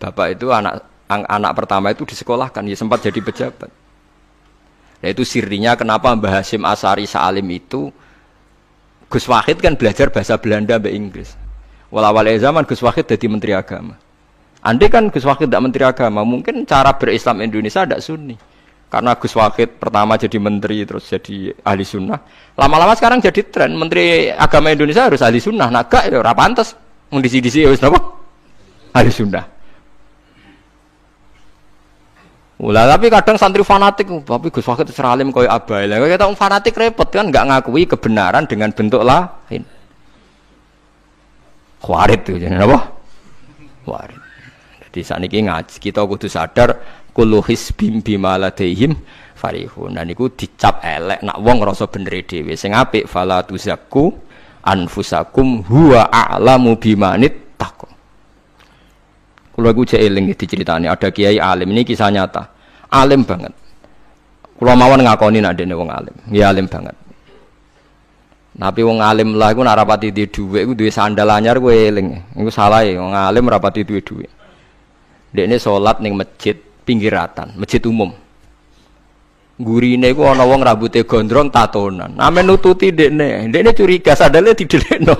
Bapak itu anak pertama itu disekolahkan, ya sempat jadi pejabat. Yaitu sirinya kenapa Mbah Hasyim Asy'ari Salim itu Gus Wahid kan belajar bahasa Belanda mbek Inggris. Awal-awal zaman Gus Wahid jadi menteri agama. Andai kan Gus Wahid tidak menteri agama, mungkin cara berislam Indonesia tidak sunni. Karena Gus Wahid pertama jadi menteri terus jadi ahli sunnah. Lama-lama sekarang jadi tren menteri agama Indonesia harus ahli sunnah. Nah gak ya ora pantes. Mung disi-disi ya wis napa? Ahli sunnah. Ulah tapi kadang santri fanatik, tapi Gus Wahid seralim koyo abai. Lah kita fanatik repot kan enggak ngakui kebenaran dengan bentuk lain. Khawarit itu jenenge apa? Khawarit. Jadi sakniki ngaji kita kudu sadar kullu hisbim bima ladaihim farihun. Dan niku dicap elek nak wong ngrasa bener dhewe. Sing apik fala tuzakku anfusakum huwa a'lamu bimanit taqwa. Kula iku jek eling diceritani ada kiai alim, ini kisah nyata. Alim banget. Kula mawon ngakoni nek dene wong alim. Ya alim banget. Tapi wong alim lah iku nek rapati duwe dhuwit iku duwe sandal anyar kowe eling. Iku salah e wong alim rapati duwe dhuwit. Dekne salat ning masjid pinggiratan, masjid umum. Gurine iku ana wong rambute gondrong tatonan. Ame nututi dekne. Dekne curiga sandale didelekno.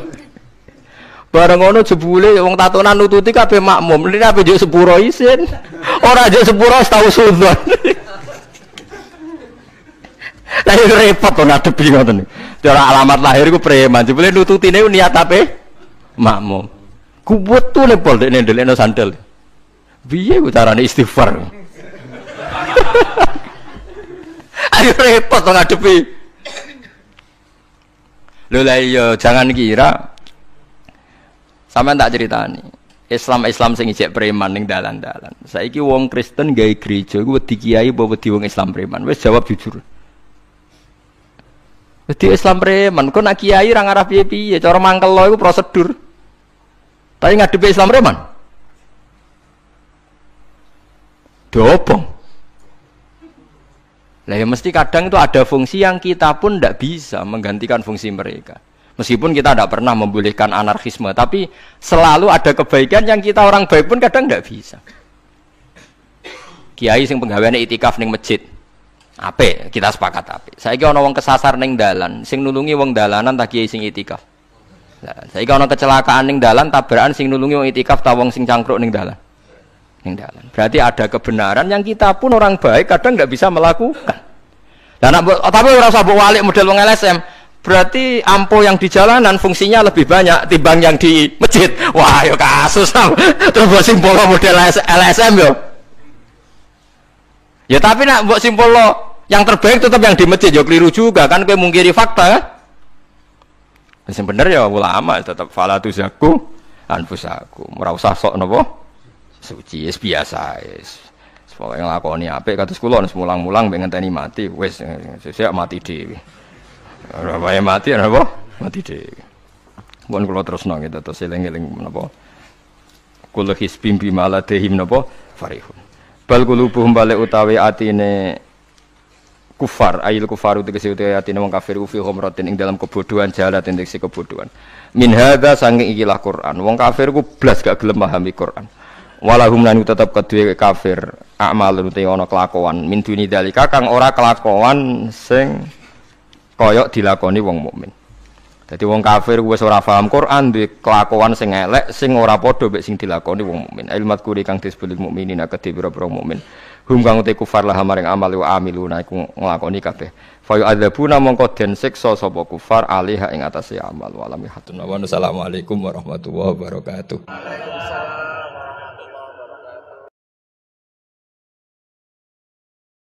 Bareng ngono jebule wong tatonan nututi kabeh makmum. Lha ape njuk sepuro isin. Ora njuk sepuro tau sudzon. Lah repot to ngadepi ngoten. Cara alamat lahir iku preman. Jebule nututine niat ape? Makmum. Kuwet tuh lepol dekne ndelekno sandal. Piye ku carane istighfar? Ayo repot to ngadepi. Lho lah iya jangan kira sampeyan tak ceritani. Islam sing ijek preman ning dalan-dalan. Saiki wong Kristen gawe gereja iku wedi kiai apa wedi wong Islam preman? Wis jawab jujur. Wedi Islam preman, kok nak kiai ra ngarah piye-piye, cara mangkel lo iku prosedur. Tapi ngadepi Islam preman. Dobong. Lah ya mesti kadang itu ada fungsi yang kita pun tidak bisa menggantikan fungsi mereka. Meskipun kita tidak pernah membolehkan anarkisme, tapi selalu ada kebaikan yang kita orang baik pun kadang tidak bisa. Kiai sing penggaweane itikaf ning masjid. Apik, kita sepakat apik. Saiki ana wong kesasar ning dalan, sing nulungi wong dalanan ta kiai sing itikaf. Lah, saiki ana kecelakaan ning dalan, tabrakan sing nulungi wong itikaf ta wong sing cangkruk ning dalan. Ning dalan. Berarti ada kebenaran yang kita pun orang baik kadang tidak bisa melakukan. Lah tapi ora usah mbok walik model wong LSM. Berarti ampo yang di jalanan fungsinya lebih banyak timbang yang di masjid. Wah, yo kasus. Terus buat simbol model LSM yo. Ya tapi nak buat simbol yang terbaik tetap yang di masjid yo keliru juga kan kowe mungkiri fakta kan. Sing bener ya ulama tetap fala tuzaku anfusakum. Ora usah sok napa suci wis biasa wis. Pokoke nglakoni apik kados kula mulang-mulang mbek ngenteni mati wis sesuk mati dhewe. Ora wae mati apa? Mati dhewe. Mun kula terusno gitu terus eling-eling menapa. Kula hisbim bima ladehim napa farihun. Bal qulubuhum balik utawi atine kufar, ayil kufaru tegese utawi atine wong kafir fi humratin ing dalam kebodohan jalat tegese kebodohan. Min hadza saking ikilah Quran. Wong kafir ku blas gak gelem pahami Quran. Walahum lan tetep kedue kafir amalun te ana kelakuan min duni dalika kang ora kelakuan sing kaya dilakoni wong mukmin. Dadi wong kafir wis ora paham Quran duwe kelakuan sing elek sing ora padha mek sing dilakoni wong mukmin. Ilmat kuri kang disebut mukminin akeh pira-pira mukmin. Hum kang te kufar lah maring amal wa amiluna iku nglakoni kabeh. Fa yu'adzabuna mongko den siksa sapa kufar alih ing atase amal. Wa alam hatun wa assalamualaikum warahmatullahi wabarakatuh.